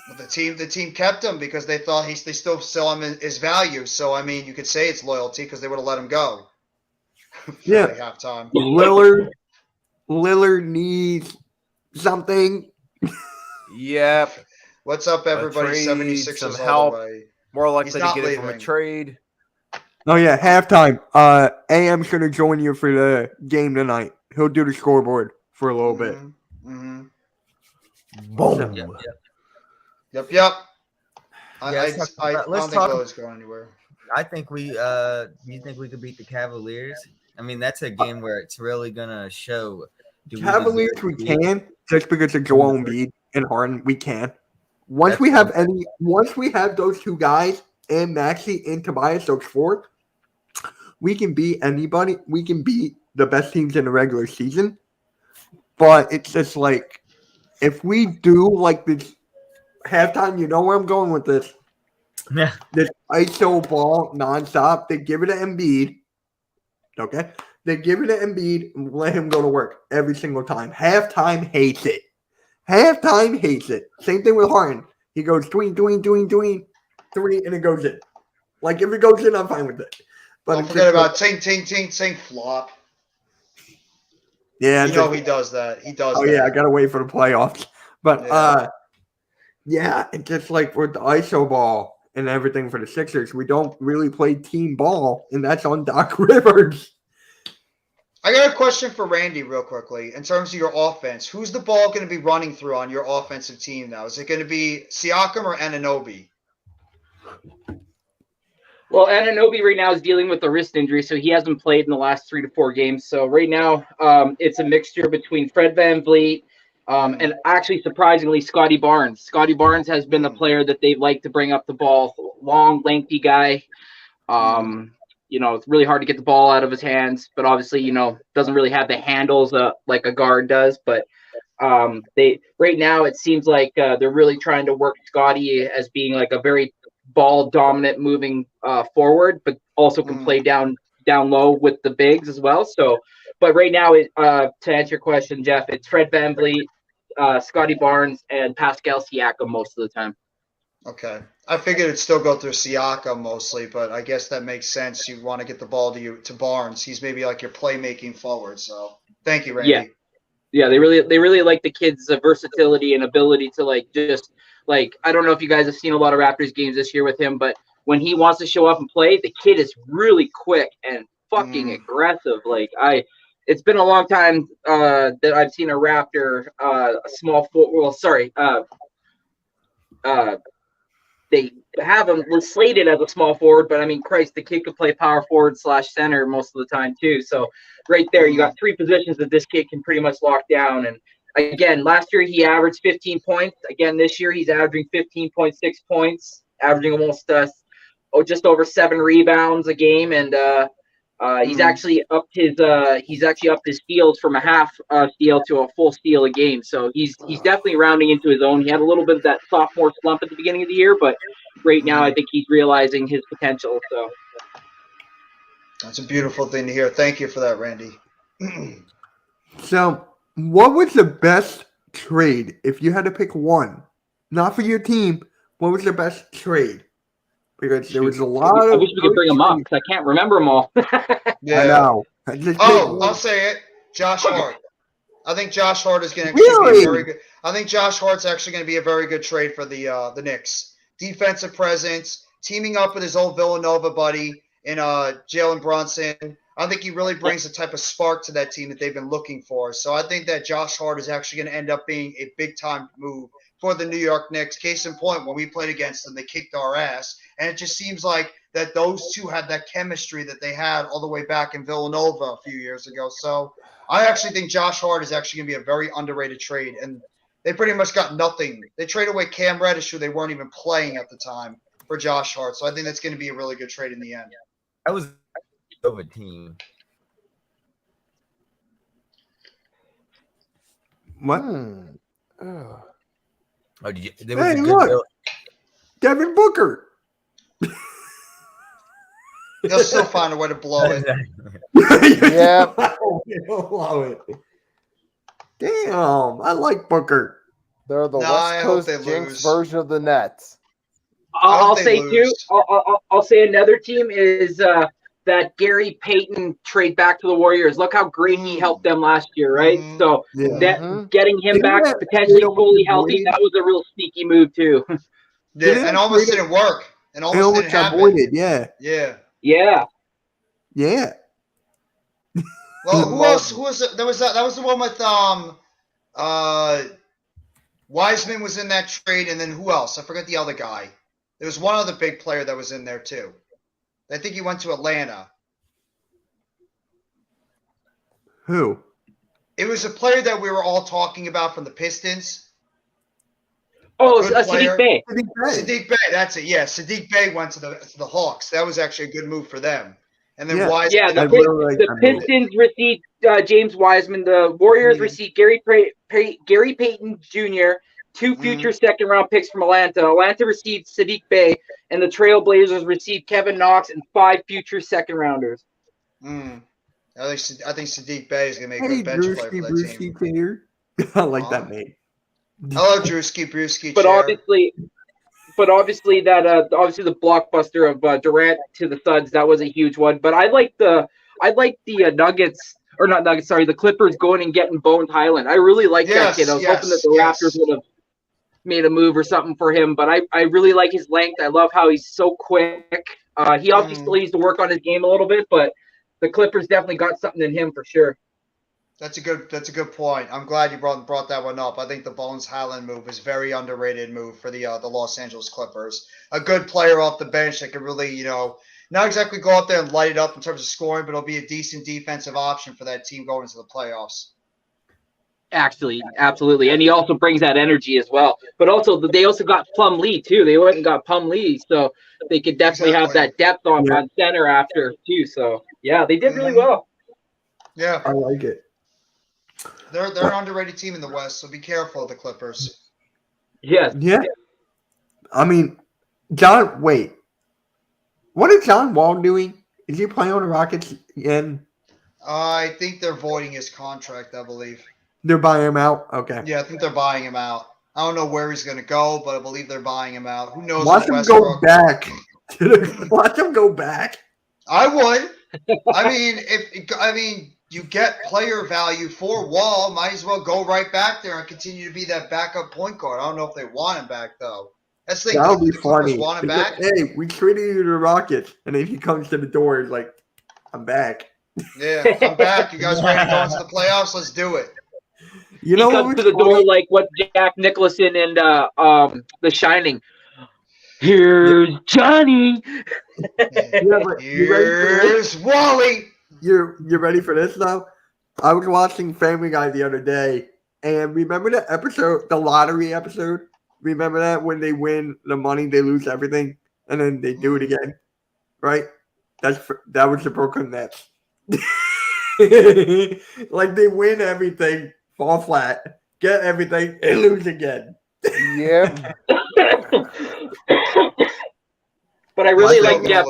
But the team kept him because they thought they still saw him his value. So I mean, you could say it's loyalty because they would have let him go. Yeah, halftime. Lillard needs something. Yep. What's up, everybody? Trade, 76ers some all help. the way. More likely He's not to get it from a leaving. trade. Oh yeah, halftime. AM's gonna join you for the game tonight. He'll do the scoreboard for a little bit. Boom. Yep. Yeah, I let's don't think talk- Lillard's going anywhere. I think we. Do you think we could beat the Cavaliers? I mean, that's a game where it's really gonna show. Cavaliers, we can just because of Joel Embiid and Harden. We can. Once we have those two guys and Maxey and Tobias, those four, we can beat anybody. We can beat the best teams in the regular season. But it's just like, if we do like this halftime, you know where I'm going with this. Yeah. This ISO ball nonstop. They give it to Embiid. Okay. They give it to Embiid and let him go to work every single time. Halftime hates it. Same thing with Harden. He goes doing, three, and it goes in. Like, if it goes in, I'm fine with it. But Don't forget about ting, flop. Yeah, You know he does that. He does. Oh that. yeah, I gotta wait for the playoffs. But yeah, it's just like with the ISO ball and everything for the Sixers, we don't really play team ball, and that's on Doc Rivers. I got a question for Randy real quickly. In terms of your offense, who's the ball going to be running through on your offensive team now? Is it going to be Siakam or Anunoby? Well, Anunoby right now is dealing with a wrist injury, so he hasn't played in the last 3 to 4 games. So right now, it's a mixture between Fred VanVleet and actually, surprisingly, Scotty Barnes. Scotty Barnes has been the player that they've liked to bring up the ball. Long, lengthy guy. It's really hard to get the ball out of his hands, but obviously, doesn't really have the handles like a guard does. But right now it seems like they're really trying to work Scotty as being like a very ball dominant moving forward, but also can play down low with the bigs as well. So, but right now, to answer your question, Jeff, it's Fred VanVleet, Scotty Barnes, and Pascal Siakam most of the time. Okay. I figured it'd still go through Siakam mostly, but I guess that makes sense. You want to get the ball to Barnes. He's maybe like your playmaking forward. So thank you, Randy. Yeah, they really like the kid's versatility and ability to I don't know if you guys have seen a lot of Raptors games this year with him, but when he wants to show up and play, the kid is really quick and fucking aggressive. It's been a long time that I've seen a Raptor, a small forward. They have him slated as a small forward, but I mean, Christ, the kid could play power forward / center most of the time too. So right there, you got 3 positions that this kid can pretty much lock down. And again, last year he averaged 15 points. Again, this year he's averaging 15.6 points, averaging almost just over 7 rebounds a game, and he's actually upped his steals from a half steal to a full steal a game. So he's definitely rounding into his own. He had a little bit of that sophomore slump at the beginning of the year, but right now I think he's realizing his potential. So that's a beautiful thing to hear. Thank you for that, Randy. So, what was the best trade if you had to pick one? Not for your team. What was the best trade? Because there was a lot of. I wish we could bring them up because I can't remember them all. Yeah. I know. I'll say it. Josh Hart. I think Josh Hart is going to Really? be very good. I think Josh Hart's actually going to be a very good trade for the Knicks. Defensive presence, teaming up with his old Villanova buddy in Jalen Brunson. I think he really brings the type of spark to that team that they've been looking for. So I think that Josh Hart is actually going to end up being a big-time move for the New York Knicks. Case in point, when we played against them, they kicked our ass. And it just seems like that those two had that chemistry that they had all the way back in Villanova a few years ago. So I actually think Josh Hart is actually going to be a very underrated trade. And they pretty much got nothing. They traded away Cam Reddish, who they weren't even playing at the time, for Josh Hart. So I think that's going to be a really good trade in the end. That was of a team. What? Ugh. Oh, did you? There was Hey, a good look. bill- Devin Booker. They'll still find a way to blow it. Yeah. Allow it. Damn, I like Booker. They're the No, I West hope Coast they Jinx lose. version of the Nets. I'll they say lose. too. I'll say another team is that Gary Payton trade back to the Warriors. Look how great he helped them last year, right? Mhm. So Yeah. that Mhm. getting him Didn't back that- potentially you know, fully with the healthy, Warriors- that was a real sneaky move too. Yeah, Didn't and almost trade- didn't work. And They almost didn't happen. avoided. Yeah. Yeah. Yeah. Yeah. Well, who else? Who was it? There was that was the one with Wiseman was in that trade, and then who else? I forget the other guy. There was one other big player that was in there too. I think he went to Atlanta. Who? It was a player that we were all talking about from the Pistons. Oh, Good player. Sadiq Bey. Sadiq Bey, that's it. Yeah, Sadiq Bey went to the Hawks. That was actually a good move for them. And then Yeah. Wiseman. Yeah, I the really like that move. Pistons received James Wiseman. The Warriors received Gary Payton Jr., two future second-round picks from Atlanta. Atlanta received Sadiq Bey, and the Trailblazers received Kevin Knox and 5 future second-rounders. I think Sadiq Bey is going to be a Hey, good bench player for that Brewski team. Taylor. I like that name. Hello, Brewski. But chair. obviously the blockbuster of Durant to the Suns, that was a huge one. But I like the Nuggets, or not Nuggets, sorry, the Clippers going and getting Bones Highland. I really like that kid. I was hoping that the Raptors would have made a move or something for him, but I really like his length. I love how he's so quick. He obviously needs to work on his game a little bit, but the Clippers definitely got something in him for sure. That's a good point. I'm glad you brought that one up. I think the Bones Highland move is a very underrated move for the Los Angeles Clippers. A good player off the bench that can really, not exactly go out there and light it up in terms of scoring, but it'll be a decent defensive option for that team going into the playoffs. Actually, absolutely. And he also brings that energy as well. But also, they also got Plum Lee, too. They went and got Plum Lee, so they could definitely have that depth on center after, too. So, yeah, they did really well. Yeah. I like it. They're an underrated team in the West, so be careful of the Clippers. Yes. Yeah. I mean, wait. What is John Wall doing? Is he playing on the Rockets again? I think they're voiding his contract, I believe. They're buying him out? Okay. Yeah, I think they're buying him out. I don't know where he's going to go, but I believe they're buying him out. Who knows? Watch him go back. Watch him go back. I would. I mean, you get player value for Wall. Might as well go right back there and continue to be that backup point guard. I don't know if they want him back though. That's the thing. That would be The Clippers funny. want him back. Hey, we traded you to the Rockets, and then he comes to the door. He's like, "I'm back." Yeah, I'm back. You guys ready to go into the playoffs? Let's do it. You know he comes what to the door like what Jack Nicholson and The Shining. Here's Johnny. Here's Wally. You ready for this though? I was watching Family Guy the other day, and remember the episode, the lottery episode? Remember that when they win the money, they lose everything, and then they do it again, right? That was the Brooklyn Nets. Like they win everything, fall flat, get everything, and lose again. Yeah. But I really like Jeff.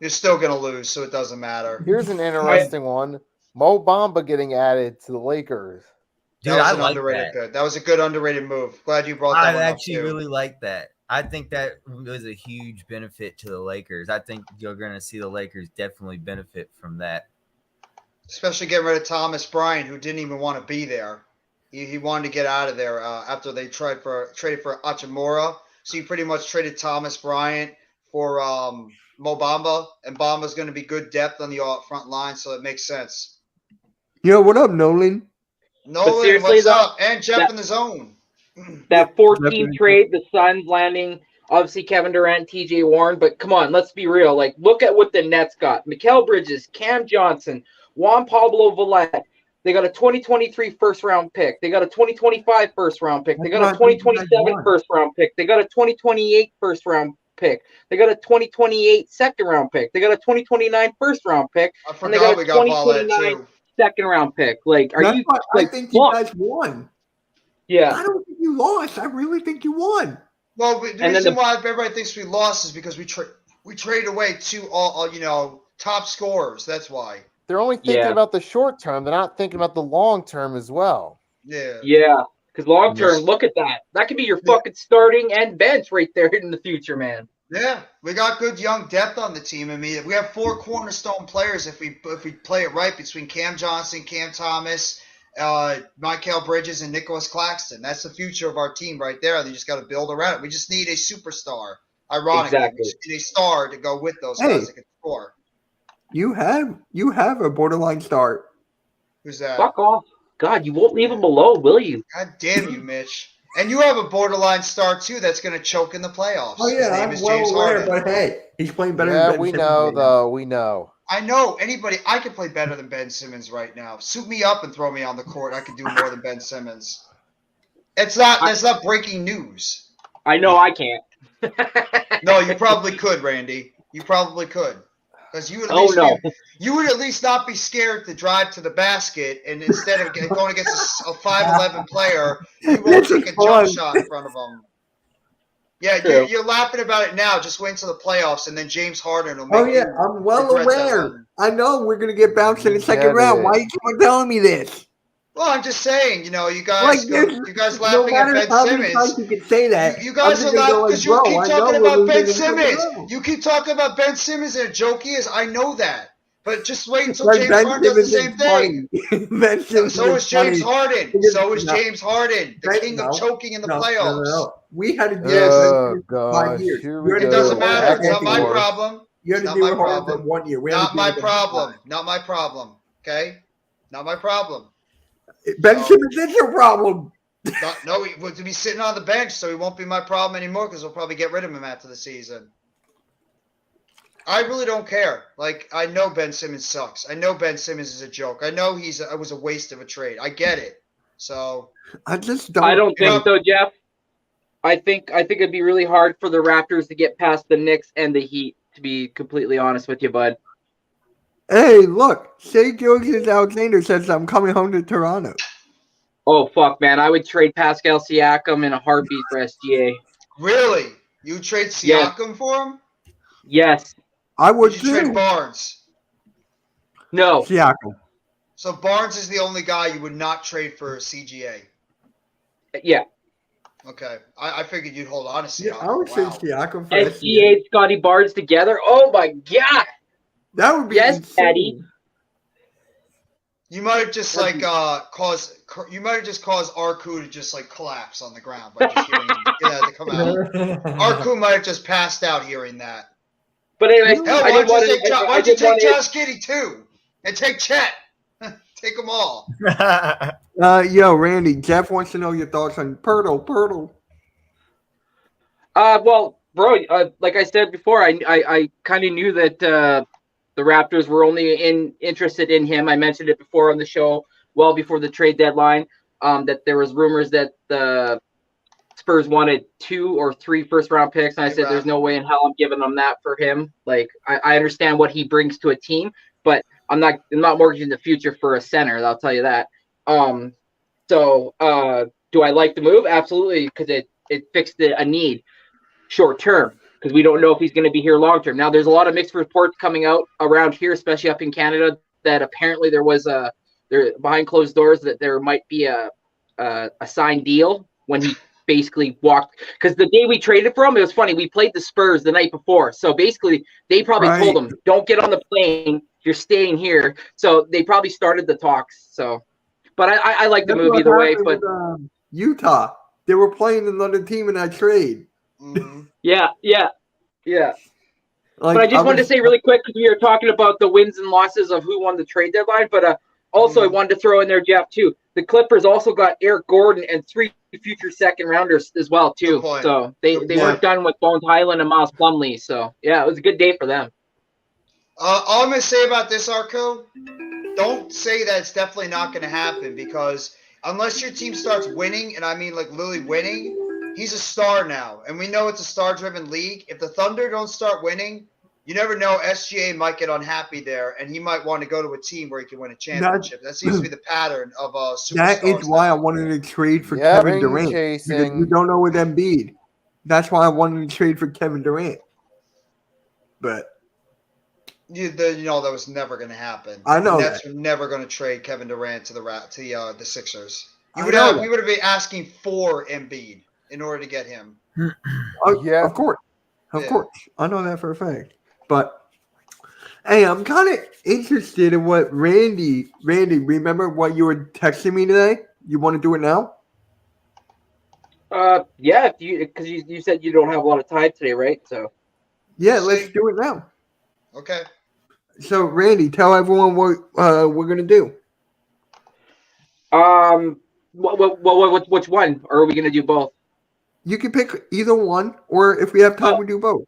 You're still gonna lose, so it doesn't matter. Here's an interesting one. Mo Bamba getting added to the Lakers. Dude, That was I an like underrated that. good. That was a good underrated move. Glad you brought that I one up actually too. really like that. I think that was a huge benefit to the Lakers. I think you're going to see the Lakers definitely benefit from that. Especially getting rid of Thomas Bryant, who didn't even want to be there. He wanted to get out of there after they traded for Hachimura. So you pretty much traded Thomas Bryant for Mo Bamba, and Bamba's going to be good depth on the front line, so it makes sense. Yo, what up, Nolan? Nolan, seriously, what's though, up? And Jeff in the zone. That 14 Definitely. trade, the Suns landing, obviously Kevin Durant, TJ Warren, but come on, let's be real. Like, look at what the Nets got. Mikal Bridges, Cam Johnson, Juan Pablo Valette. They got a 2023 first-round pick. They got a 2025 first-round pick. They got a 2027 first-round pick. They got a 2028 first-round pick. They got a 2028 second-round pick. They got a 2029 first-round pick. I And they got forgot a we got Paulette 2029 too. second-round pick. Like, are That's you why like? I think you look, guys won. yeah. I don't think you lost. I really think you won. Well, the And then reason the- why everybody thinks we lost is because we traded away two all top scorers. That's why. They're only thinking Yeah. about the short term. They're not thinking about the long term as well. Yeah. Yeah, because long term, Yes. look at that. That could be your fucking starting and bench right there in the future, man. Yeah, we got good young depth on the team. I mean, we have 4 cornerstone players if we play it right between Cam Johnson, Cam Thomas, Mikal Bridges, and Nicholas Claxton. That's the future of our team right there. They just got to build around it. We just need a superstar. Ironically, Exactly. we just need a star to go with those Hey. guys that can score. You have a borderline start. Who's that? Fuck off. God, you won't leave him alone, will you? God damn you, Mitch. And you have a borderline star too that's going to choke in the playoffs. Oh His yeah, name I'm is well James aware, Harden. but hey, he's playing better Yeah, than Ben we Simmons know, right now. though. We know. I know I could play better than Ben Simmons right now. Suit me up and throw me on the court. I could do more than Ben Simmons. That's not breaking news. I know I can't. No, you probably could, Randy. You probably could. Because you would at Oh, least no. you would at least not be scared to drive to the basket, and instead of going against a 5'11" player, you won't This take is a jump fun. shot in front of him. Yeah, True. you're laughing about it now. Just wait until the playoffs, and then James Harden will make Oh yeah, you I'm well regret that aware. one. I know we're gonna get bounced in the second Get round. it. Why you keep telling me this? Well, I'm just saying, you Like, guys no laughing at matter Ben how many Simmons. times you can say that, You guys I'm are just gonna go laughing because like, you bro, keep I know talking we're about losing Ben in the second Simmons. round. You keep talking about Ben Simmons and a joke he is. I know that. But just wait until Like, James Ben Harden does the Simmons same is thing. funny. Ben Simmons So is James funny. Harden. Because- So is no. James Harden, the Ben- king no, of choking in the no, playoffs. No. We had to deal Yes. with Oh, Ben Simmons for 5 gosh. years. Here You we had to It go. deal doesn't with matter. Harden It's not for my 4 years. problem. You had It's to not deal my with Harden for problem. 1 year. We had to Not deal my with him for problem. 5. Not my problem. Okay? Not my problem. Ben So- Simmons is your problem. No, he would be sitting on the bench, so he won't be my problem anymore because we'll probably get rid of him after the season. I really don't care. Like, I know Ben Simmons sucks. I know Ben Simmons is a joke. I know it was a waste of a trade. I get it. So I just don't. I don't Yeah. think so, Jeff. I think it'd be really hard for the Raptors to get past the Knicks and the Heat, to be completely honest with you, bud. Hey, look, Shea Gilgeous-Alexander says I'm coming home to Toronto. Oh fuck, man! I would trade Pascal Siakam in a heartbeat for SGA. really, you trade Yeah. Siakam for him? Yes. I would Would you trade too. Barnes? No. Siakam. So Barnes is the only guy you would not trade for CGA. Yeah. Okay, I figured you'd hold on to Siakam. Yeah, I would say Wow. Siakam for SGA and Scotty Barnes together. Oh my god. That would be Yes, insane. Daddy. You might have just caused Arku to just like collapse on the ground by just hearing to come out. Arku might have just passed out hearing that. But anyway, Hell, I did want why don't you take to. Josh Giddey too? And take Chet. Take them all. Yo, Randy, Jeff wants to know your thoughts on Pirtle. Well, bro, like I said before, I kind of knew that the Raptors were only interested in him. I mentioned it before on the show, well before the trade deadline, that there was rumors that the Spurs wanted 2 or 3 first-round picks, and I said, "There's no way in hell I'm giving them that for him." Like, I understand what he brings to a team, but I'm not mortgaging the future for a center. I'll tell you that. So, do I like the move? Absolutely, because it fixed a need short term, because we don't know if he's going to be here long term. Now, there's a lot of mixed reports coming out around here, especially up in Canada, that apparently there was behind closed doors that there might be a signed deal when he basically walked. Because the day we traded for him, it was funny. We played the Spurs the night before, so basically they probably told him, "Don't get on the plane. You're staying here." So they probably started the talks. So, but I like the That's move what either way. happened But with, Utah, they were playing another team in that trade. Mm-hmm. yeah. Like, But I just wanted to say really quick, because we were talking about the wins and losses of who won the trade deadline. But also, I wanted to throw in there, Jeff, too. The Clippers also got Eric Gordon and 3 future second rounders as well too. Good point. So they Good were point. done with Bones Highland and Miles Plumley. So yeah, it was a good day for them. All I'm gonna say about this, Arco, don't say that it's definitely not gonna happen, because unless your team starts winning, and I mean like literally winning, he's a star now, and we know it's a star-driven league. If the Thunder don't start winning, you never know. SGA might get unhappy there, and he might want to go to a team where he can win a championship. That seems to be the pattern of superstars. That is why I wanted to trade for Yeah, Kevin ring Durant. chasing. Because you don't know with Embiid. That's why I wanted to trade for Kevin Durant. But You know that was never going to happen. I know the Nets that. were never going to trade Kevin Durant to the Sixers. I We know that. would have been asking for Embiid in order to get him. Oh, Yeah. of course. Of Yeah. course. I know that for a fact. But hey, I'm kind of interested in what Randy, remember what you were texting me today? You want to do it now? Yeah, because you said you don't have a lot of time today, right? So Yeah, let's do it now. Okay. So, Randy, tell everyone what we're going to do. which one? Or are we gonna do both? You can pick either one, or if we have time, Oh. we do both.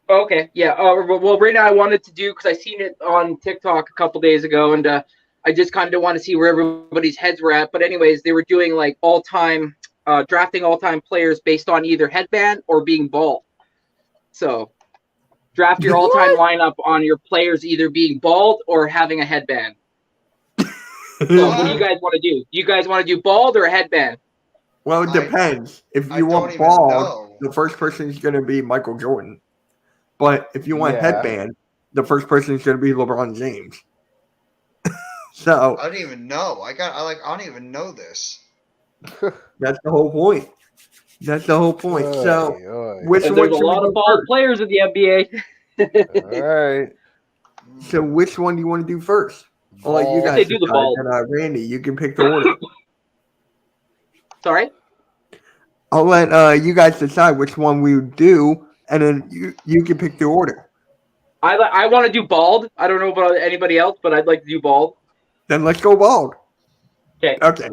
Okay, yeah. Well, right now I wanted to do, because I seen it on TikTok a couple days ago, and I just kind of want to see where everybody's heads were at. But anyways, they were doing like drafting all-time players based on either headband or being bald. So draft your all-time lineup on your players either being bald or having a headband. So what do you guys want to do? You guys want to do bald or a headband? Well, it depends. If I you don't want even bald, know. the first person is going to be Michael Jordan. But if you want Yeah. headband, the first person is going to be LeBron James. So I don't even know. I don't even know this. that's the whole point. That's the whole point. So Oy, oy. which Because one there's a should we lot do of bald first? players in the NBA. All right. So which one do you want to do first? I'll let you Bald. guys They do the decide. bald. And Randy, you can pick the order. Sorry? I'll let you guys decide which one we would do, and then you can pick the order. I want to do bald. I don't know about anybody else, but I'd like to do bald. Then let's go bald. Okay. Okay.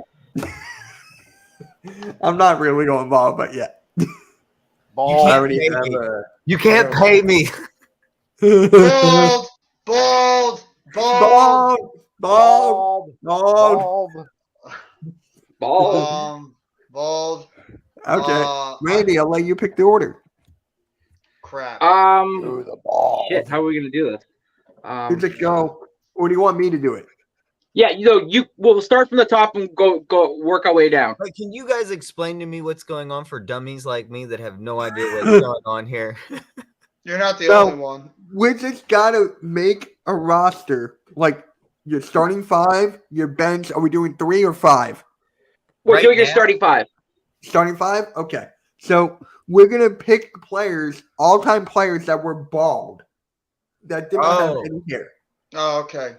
I'm not really going bald, but yeah. Ball. I can't already pay have me. a You can't pay me. Bald, bald, bald. bald, bald. Bald. Bald. Okay, Randy, I'll let you pick the order. Crap. Through the ball. Shit, how are we gonna do this? You just go. Or do you want me to do it? Yeah, we'll start from the top and go work our way down. Like, can you guys explain to me what's going on for dummies like me that have no idea what's going on here? You're not the No. only one. We just gotta make a roster. Like your starting five, your bench. Are we doing 3 or 5? We're Right doing your now? starting five. Starting 5? Okay. So we're gonna pick players, all-time players that were bald. That didn't have Oh. any hair. Oh, okay.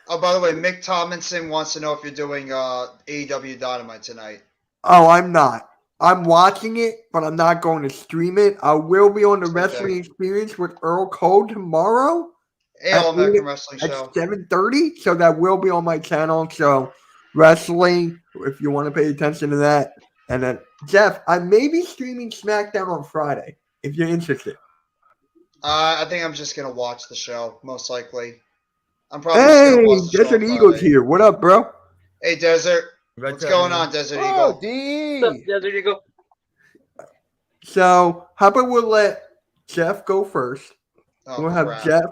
Oh, by the way, Mick Tomlinson wants to know if you're doing AEW Dynamite tonight. Oh, I'm not. I'm watching it, but I'm not going to stream it. I will be on the Okay. Wrestling Experience with Earl Cole tomorrow Hey, At All American eight- Wrestling at Show. 7:30. So that will be on my channel. So wrestling, if you want to pay attention to that. And then Jeff, I may be streaming SmackDown on Friday if you're interested. I think I'm just gonna watch the show, most likely. I'm probably just Hey, gonna watch the show Desert on Eagles Friday. here. What up, bro? Hey, Desert. Right What's there, going man. on, Desert Oh, Eagle? D. There you go. So how about we'll let Jeff go first? Oh, We'll have crap. Jeff,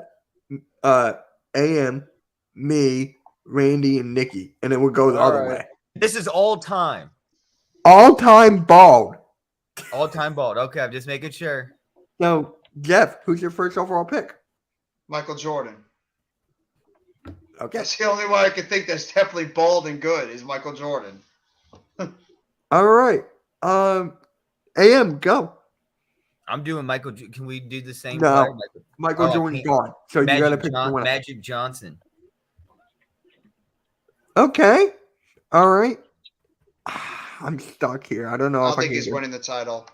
AM, me, Randy, and Nikki, and then we'll go the All other right. way. This is all time. All-time bald. All time bald. Okay, I'm just making sure. So, Jeff, who's your first overall pick? Michael Jordan. Okay. That's the only one I can think that's definitely bald and good is Michael Jordan. All right. AM, go. I'm doing Michael. Can we do the same? No. player? Michael Oh, Jordan's okay. gone. So you got to Magic, pick someone else. Magic Johnson. Okay. All right. I'm stuck here. I don't know I if don't I think can. he's winning the title.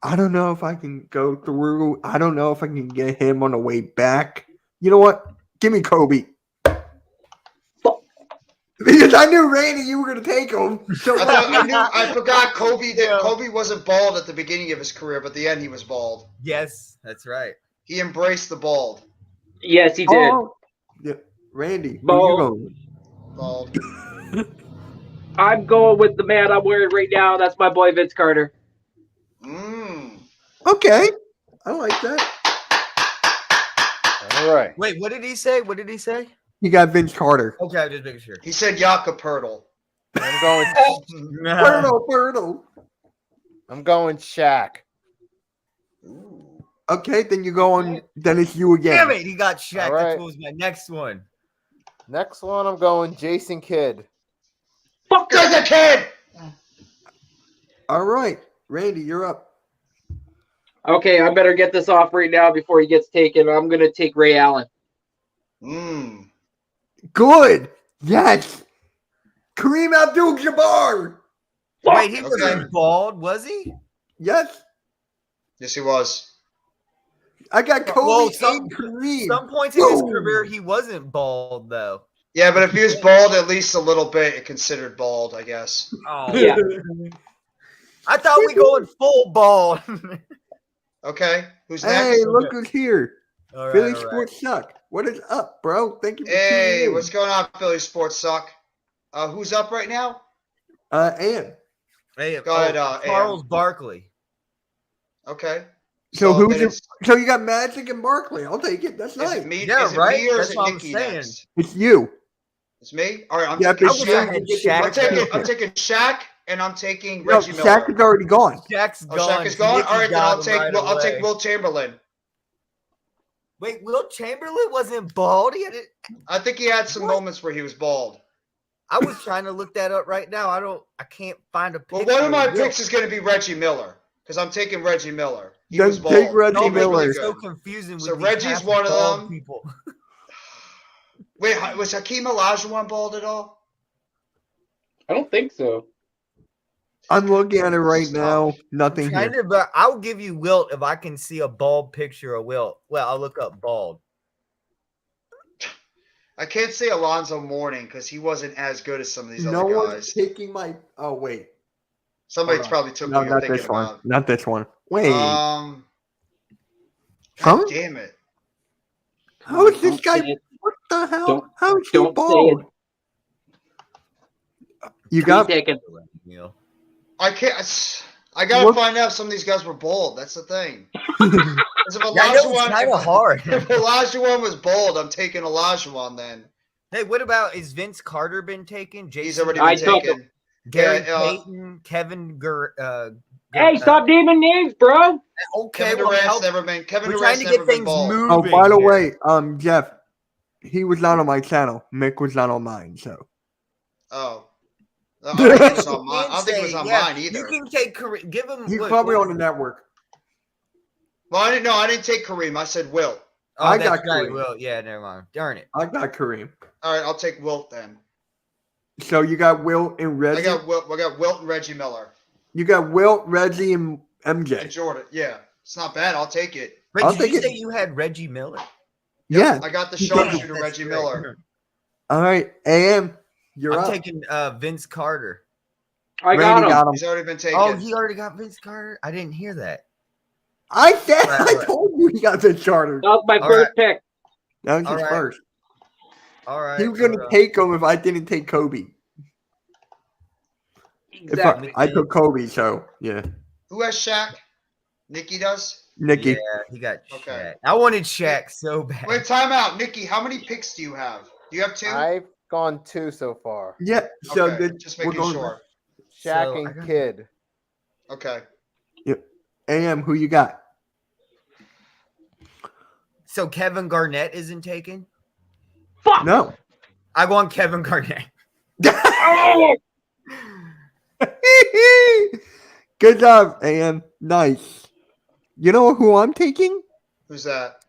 I don't know if I can go through. I don't know if I can get him on the way back. You know what? Give me Kobe. Because I knew Randy, you were gonna take him. So I forgot Kobe. Kobe wasn't bald at the beginning of his career, but at the end he was bald. Yes, that's right. He embraced the bald. Yes, he did. Yeah. Randy, who Bald. you going with? Bald. I'm going with the man I'm wearing right now. That's my boy Vince Carter. Okay, I like that. All right. Wait, what did he say? What did he say? You got Vince Carter. Okay, I'm just making sure. He said Jakob Pertl. I'm going. Birdo. I'm going Shaq. Okay, then you go on. Then it's you again. Damn it, he got Shaq. All right. That was my next one. Next one, I'm going Jason Kidd. Fuck Good the kid. All right, Randy, you're up. Okay, I better get this off right now before he gets taken. I'm gonna take Ray Allen. Good. Yes. Kareem Abdul-Jabbar. Wait, he Okay. wasn't bald, was he? Yes. Yes, he was. I got Kobe Well, and Kareem. Some points in his Boom. career, he wasn't bald, though. Yeah, but if he was bald at least a little bit, it considered bald, I guess. Oh, Yeah. I thought we going full bald. Okay, who's Hey, next? look who's here. All right, Philly all right. Sports Suck. What is up, bro? Thank you for Hey, tuning in. what's going on, Philly Sports Suck? Who's up right now? Ann. Hey, Go ahead, Charles Barkley. Okay. So then who's your, it's- so you got Magic and Barkley. I'll take it. That's Is nice. it me? Yeah, is it right? me or That's is it what I'm Nikki saying. next? It's you. It's me. All right, I'm Yeah, taking I wish I Shaq. had I'm Shaq. taking Shaq, and I'm taking No, Reggie Miller. Shaq is already gone. Shaq's Oh, gone. Shaq is gone. Nicky All right, then got I'll him take. right I'll take away. Will Chamberlain. Wait, Will Chamberlain wasn't bald. He had it. I think he had some moments where he was bald. I was trying to look that up right now. I can't find a Well, picture. one of my of Will. picks is going to be Reggie Miller because I'm taking Reggie Miller. He Then was bald. take Reggie No, He but was Miller. really it's so good. confusing. So with these Reggie's half one of bald them. People. Wait, was Hakeem Olajuwon bald at all? I don't think so. I'm looking at it right Stop. now. Nothing Kind here. of, but I'll give you Wilt if I can see a bald picture of Wilt. Well, I'll look up bald. I can't say Alonzo Mourning because he wasn't as good as some of these No other one's guys. taking my. Oh wait. Somebody's Hold on. probably took No, what not you're this thinking one. about. Not this one. Wait. Huh? Huh? Damn it. How is this Don't guy? say it. What the hell? Don't- How is he don't say bald? You got. He's taken. You know? I can't. I gotta What? find out if some of these guys were bald. That's the thing. 'Cause if Yeah, I know it's kind of Olajuwon, hard. if Olajuwon was bald, I'm taking Olajuwon then. Hey, what about is Vince Carter been taken? Jason He's already I been took taken. Gary Yeah, Payton, Kevin Hey, stop naming names, bro. Okay, Kevin well, Durant's help. never been. Kevin We're trying Durant's to never get been things bald. moving. Oh, by the here. way, Jeff, he was not on my channel. Mick was not on mine. So Oh. I don't think it was on mine. I You don't think it was say, on yeah, mine either. You can take give him. he's what- probably what- on the network. Well, I didn't know. I didn't take Kareem. I said Wilt. Oh, I that's got right. Kareem. Well, yeah, never mind. Darn it. I got Kareem. All right, I'll take Wilt then. So you got Wilt and Reggie. I got Wilt and Reggie Miller. You got Wilt, Reggie, and And MJ. Jordan. Yeah, it's not bad. I'll take it. Wait, I'll did you take it. say you had Reggie Miller? Yeah. I got the You sharpshooter That's Reggie great. Miller. All right. AM, you're I'm up. taking Vince Carter. I got Randy him. got him. He's already been taken. Oh, he already got Vince Carter. I didn't hear that. I said. Right, I right. told you he got the charter. That was my All first pick. That was All his right. first. All right. He was gonna take him if I didn't take Kobe. If Exactly. I took Kobe, so yeah. Who has Shaq? Nikki does. Nikki. Yeah, he got Okay. Shaq. I wanted Shaq so bad. Wait, time out. Nikki, how many picks do you have? Do you have two? I've gone 2 so far. Yeah. So Okay, the, just we're making going sure. Shaq So, I and got- Kidd. Okay. AM, who you got? So Kevin Garnett isn't taken? Fuck. No. I want Kevin Garnett. Oh! Good job, AM. Nice. You know who I'm taking? Who's that?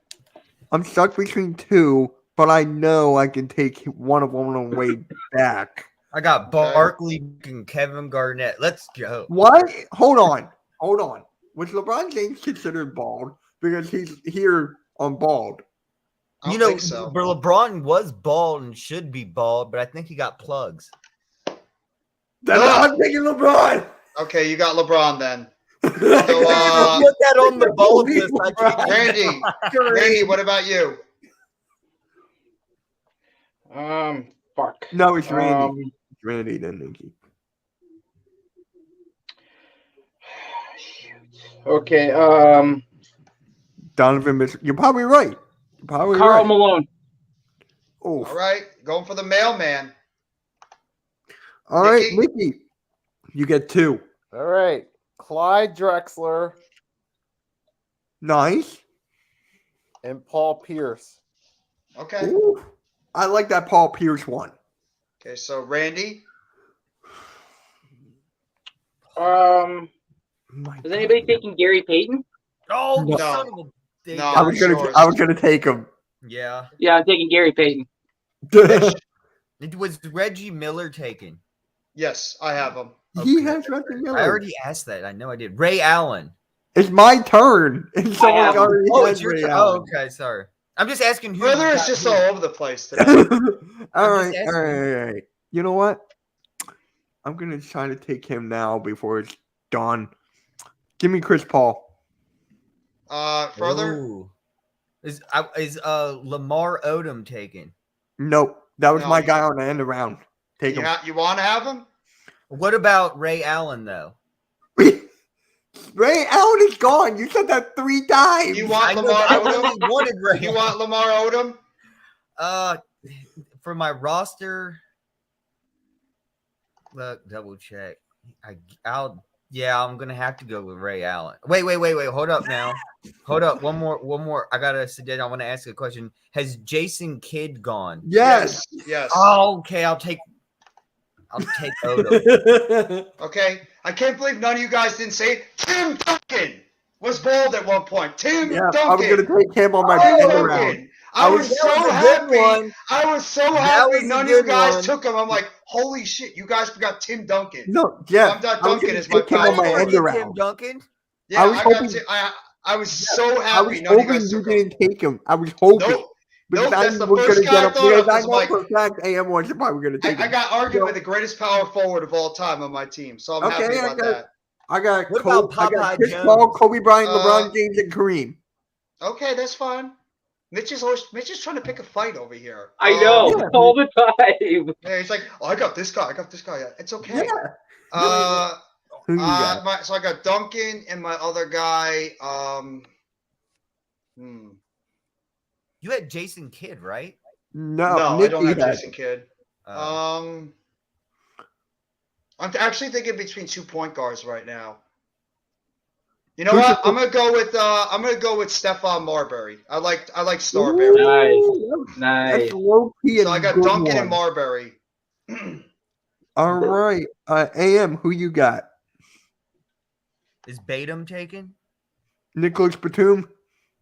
I'm stuck between two, but I know I can take one of them on the way back. I got Okay. Barkley and Kevin Garnett. Let's go. What? Hold on. Hold on. Was LeBron James considered bald? Because he's here on bald. I You don't know, think so. LeBron was bald and should be bald, but I think he got plugs. I'm taking LeBron. Okay, you got LeBron then. Put that on the bald list. I can't- Randy, what about you? Fuck. No, it's Randy. It's Randy, then Nikki. Okay. Donovan Mitchell. You're probably right. You're probably Karl right. Malone. Oh, All right, going for the mailman. all right, Nikki? Nikki. You get 2. All right. Clyde Drexler Nice. and Paul Pierce. Okay. Ooh, I like that Paul Pierce one. Okay, so Randy. Is anybody taking Gary Payton? Oh, No. son of a dick. No. I was gonna take him. Yeah. Yeah, I'm taking Gary Payton. It was Reggie Miller taken. Yes, I have him. He has Reggie Miller. I already asked that. I know I did. Ray Allen. It's my turn. And someone have him. already Oh, has it's your Ray turn. Allen. Oh, okay. Sorry. I'm just asking who. Brother you is got just who. all over the place today. all right, asking. all right. You know what? I'm gonna try to take him now before it's done. Give me Chris Paul. Further. Ooh. Is Lamar Odom taken? Nope, that was No, my you- guy on the end of round. Take him. You want to have him? What about Ray Allen though? Ray Allen is gone. You said that 3 times. You want I know, Lamar I Odom? really wanted Ray. You want Lamar Odom? For my roster, look, double check. I'm gonna have to go with Ray Allen. Wait. Hold up now. Hold up. One more. I gotta sit down. I want to ask a question. Has Jason Kidd gone? Yes. Yes. Oh, okay. I'll take Odom. Okay. I can't believe none of you guys didn't say it. Tim Duncan was bald at one point. Tim Yeah, Duncan. I was gonna take him on my Tim end of round. Duncan. I was so happy. I was so That happy was a none of you good guys one. took him. I'm like, holy shit, you guys forgot Tim Duncan. No, yeah. I'm not I was Duncan gonna is my take him on my power end of Tim round. Duncan. Yeah, I was I got hoping- to, I was so I happy was none of you hoping guys you took him. didn't take him. I was hoping. Nope. Because Nope, I that's the was first gonna guy get I him. thought of, Because I 'cause know Mike- for a fact AM was probably gonna take him. I got argued with the greatest power forward of all time on my team, so I'm happy about that. I got What Kobe, about I got Popeye Chris Jones? Paul, Kobe Bryant, Uh, LeBron James, and Kareem. Okay, that's fine. Mitch is trying to pick a fight over here. I know Yeah. all the time. Yeah, he's like, oh, I got this guy. Yeah, it's okay. Yeah. Who you got? So I got Duncan and my other guy. You had Jason Kidd, right? No, No, I Nicky don't have had- Jason Kidd. Uh, I'm actually thinking between 2 point guards right now. You know Who's what? your- I'm gonna go with Stephon Marbury. I like Starberry. Ooh, Nice. That's low key. So I got Duncan and Marbury. All right, AM. Who you got? is Batum taken? Nicholas Batum?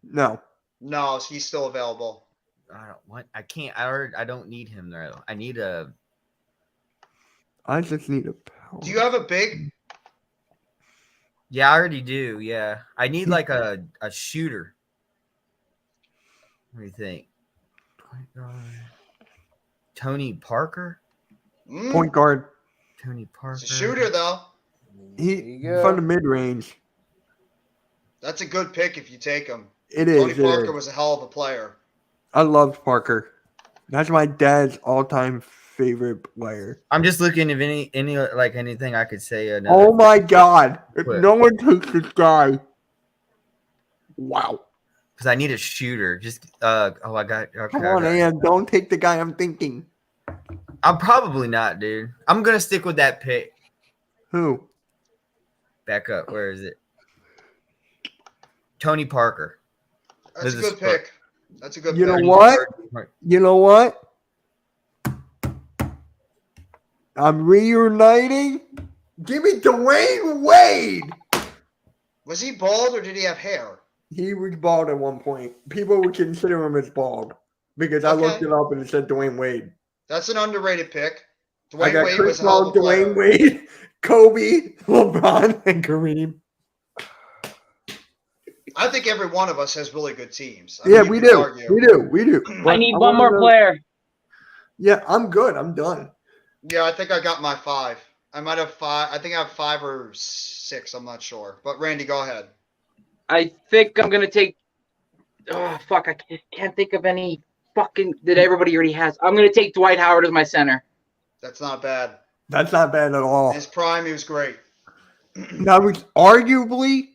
No. No, he's still available. I don't want. I can't. I don't need him though. I need a. I just need a power. Do you have a big? Yeah, I already do. Yeah, I need like a shooter. What do you think? Tony Parker. point guard? Tony Parker. He's a shooter though. He you go. from the mid range. That's a good pick if you take him. It is. Tony it Parker is. was a hell of a player. I loved Parker. That's my dad's all-time favorite player. I'm just looking if any like anything I could say. Oh my God! If Quick. no one takes this guy, wow! because I need a shooter. Just I got. Okay, Come on, Ian, don't take the guy I'm thinking. I'm probably not, dude. I'm gonna stick with that pick. Who? Back up. Where is it? Tony Parker. That's a This is good pick. That's a good You pick. know what? You know what? I'm reuniting. Give me Dwayne Wade. Was he bald or did he have hair? He was bald at one point. People would consider him as bald because I Okay. looked it up and it said Dwayne Wade. That's an underrated pick. I Dwayne got Wade Chris was a hell Paul, of a player. Dwayne Wade, Kobe, LeBron, and Kareem. I think every one of us has really good teams. I Yeah, mean, we you could do. argue. We do. I But need one wanna more know- player. Yeah, I'm good. I'm done. Yeah, I think I got my 5. I might have 5. I think I have 5 or 6. I'm not sure. But Randy, go ahead. I think I'm gonna take. Oh fuck! I can't think of any fucking that everybody already has. I'm gonna take Dwight Howard as my center. That's not bad. That's not bad at all. In his prime, he was great. Now, arguably,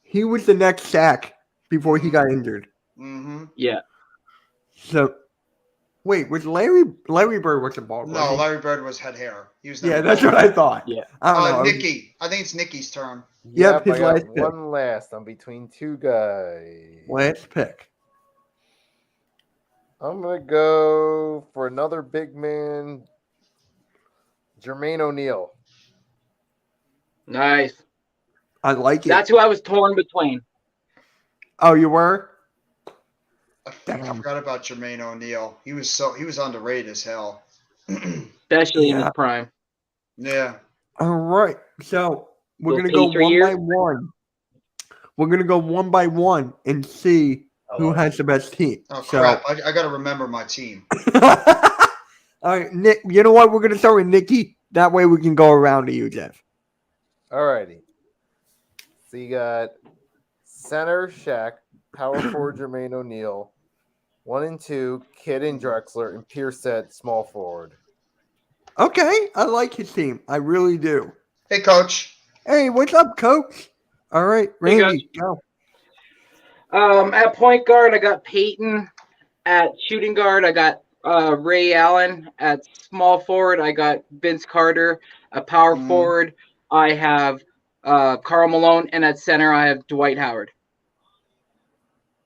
he was the next Shaq before he got injured. Mm-hmm. Yeah. So, wait, was Larry Bird wasn't bald? No, was he? Larry Bird was hair. He was Yeah, never that's bald. what I thought. Yeah. I don't know. Nikki. I think it's Nikki's turn. Yep, his I got last pick. one last. I'm between two guys. Last pick. I'm gonna go for another big man, Jermaine O'Neal. Nice. I like it. That's who I was torn between. Oh, you were? I Damn. forgot about Jermaine O'Neal. He was underrated as hell. Especially in Yeah. his prime. Yeah. All right. So we're Will gonna go Patriot one year? by one. We're gonna go one by one and see who has the best team. Oh So- crap! I got to remember my team. All right, Nick. You know what? We're gonna start with Nikki. That way we can go around to you, Jeff. Alrighty. So you got center Shaq, power forward Jermaine O'Neal, 1 and 2 Kidd and Drexler, and Pierce at small forward. Okay, I like his team. I really do. Hey, coach. Hey, what's up, Coach? All right, Hey, Randy, go. At point guard, I got Peyton. At shooting guard, I got Ray Allen. At small forward, I got Vince Carter. At power Mhm. forward, I have Karl Malone. And at center, I have Dwight Howard.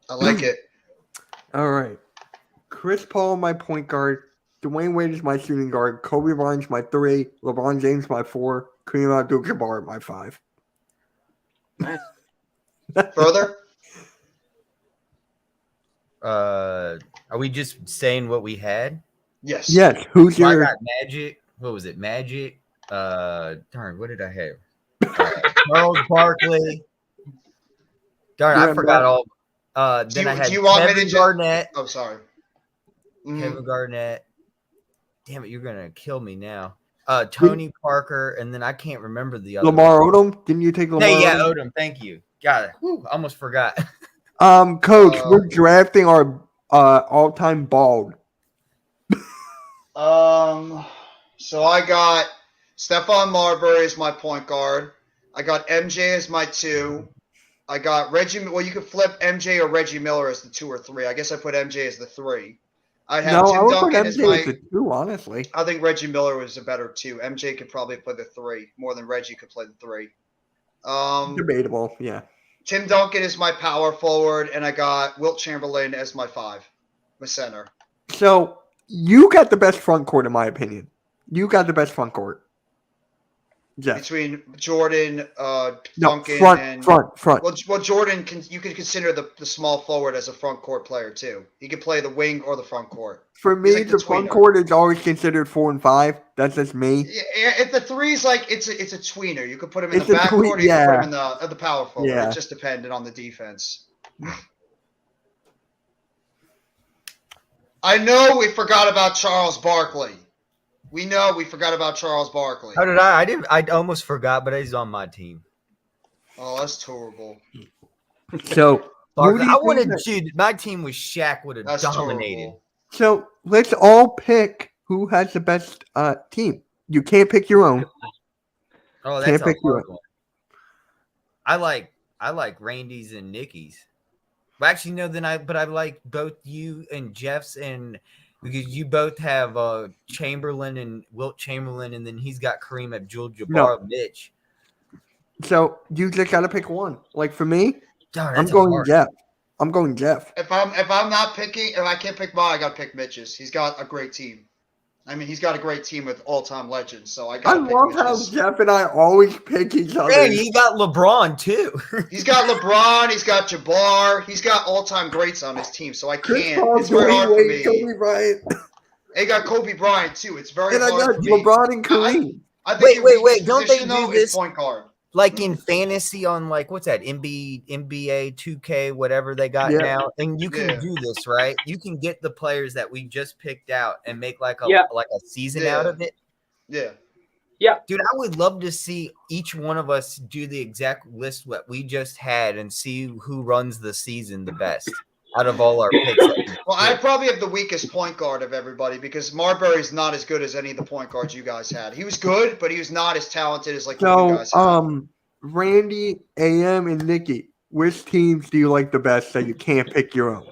I like it. All right. Chris Paul, my point guard. Dwayne Wade is my shooting guard. Kobe Bryant's my 3. LeBron James, my 4. Kareem Abdul-Jabbar, my 5. Nice. Further. Are we just saying what we had? Yes. Yes. Who's Well, I your? got Magic. What was it? Magic. Darn, what did I have? Charles Barkley. Darn, Yeah, I forgot but- all. Do Then I you, had do you want me Kevin to just? Garnett. Oh, sorry. Mhm. Kevin Garnett. Damn it, you're gonna kill me now. Tony Parker, and then I can't remember the other. Lamar Odom. Didn't you take Lamar? Hey, yeah, Odom? Odom. Thank you. Got it. Whew, almost forgot. Coach, we're drafting our all-time bald. So I got Stephon Marbury as my point guard. I got MJ as my 2. I got Reggie. Well, you could flip MJ or Reggie Miller as the 2 or 3. I guess I put MJ as the 3. I'd have No, I Tim would put Duncan as MJ my. as the 2, honestly. I think Reggie Miller was a better 2. MJ could probably play the 3 more than Reggie could play the 3. Debatable, yeah. Tim Duncan is my power forward, and I got Wilt Chamberlain as my 5, my center. So you got the best front court, in my opinion. You got the best front court. Yeah. Between Jordan, No, Duncan, front. and Well, Jordan you could consider the small forward as a front court player too. He could play the wing or the front court. For me, He's like the the front tweener. court is always considered 4 and 5. That's just me. Yeah, if the 3's like it's a tweener, you could put him in It's the a back tween- court, or you yeah. could put him in the power forward. Yeah. It just depended on the defense. I know we forgot about Charles Barkley. We know we forgot about Charles Barkley. How did I? I didn't. I almost forgot, but he's on my team. Oh, that's terrible. So, who Barkley, do I you wanted think that- dude. My team was Shaq would have That's dominated. terrible. so let's all pick who has the best team. You can't pick your own. Oh, Can't that's a pick you hard up. one. I like Randy's and Nikki's. Well, actually, no. Then I like both you and Jeff's, and because you both have Chamberlain and Wilt Chamberlain, and then he's got Kareem Abdul-Jabbar, Mitch. So you just got to pick one. Like for me, Darn, I'm that's going hard. Jeff. I'm going Jeff. If I'm not picking, if I can't pick mine, I got to pick Mitch's. He's got a great team. I mean, he's got a great team with all-time legends. So I I got to pick love how Mitch's. Jeff and I always pick each other. Man, he got LeBron too. He's got LeBron. He's got Jabbar. He's got all-time greats on his team. So I Chris can't. Paul, It's very hard Dwayne for Wade, me. Kobe Bryant, He got Kobe Bryant too. It's very and I hard got for me. LeBron and Kareem. I think Wait, your don't they position, do though, this? is point guard. like in fantasy on like what's that NBA 2K whatever they got Yeah. now, and you can Yeah. do this, right? You can get the players that we just picked out and make like a Yeah. season out Yeah. of it. Yeah. Dude, I would love to see each one of us do the exact list what we just had and see who runs the season the best out of all our picks. Well, I probably have the weakest point guard of everybody because Marbury's not as good as any of the point guards you guys had. He was good, but he was not as talented as like what you So, guys had. Randy, AM, and Nikki, which teams do you like the best that you can't pick your own?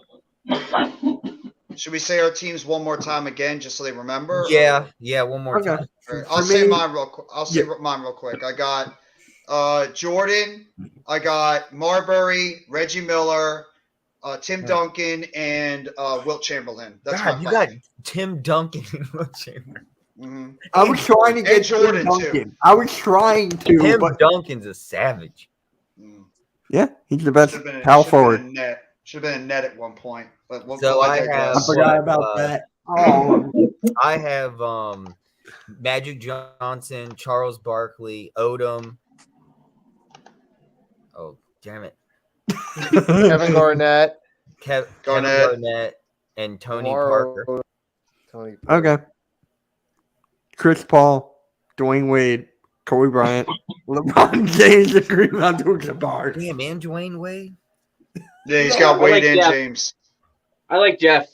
Should we say our teams one more time again, just so they remember? Yeah, one more Okay. time. All right, For I'll say me- mine real quick. Mine real quick. I got Jordan. I got Marbury, Reggie Miller, Tim Duncan, and Wilt Chamberlain. That's God, my you five. got Tim Duncan and Will Chamberlain. Mhm. I was trying to get Jordan, Tim Duncan. I was trying to, Tim but Duncan's a savage. Mm. yeah, he's the best Should've been- power should've been forward. a net. Should have been a net at one point. But So I digress. have- I forgot What, about that. Oh, I have Magic Johnson, Charles Barkley, Odom. Oh, damn it. Kevin Garnett. Kevin Garnett. Garnett and Tony Tomorrow- Parker. Tony Parker. okay. Chris Paul, Dwayne Wade, Kobe Bryant, LeBron James, and Kareem Abdul-Jabbar. Damn, and Dwayne Wade. Yeah, he's Yeah, got I Wade like and Jeff. James. I like Jeff.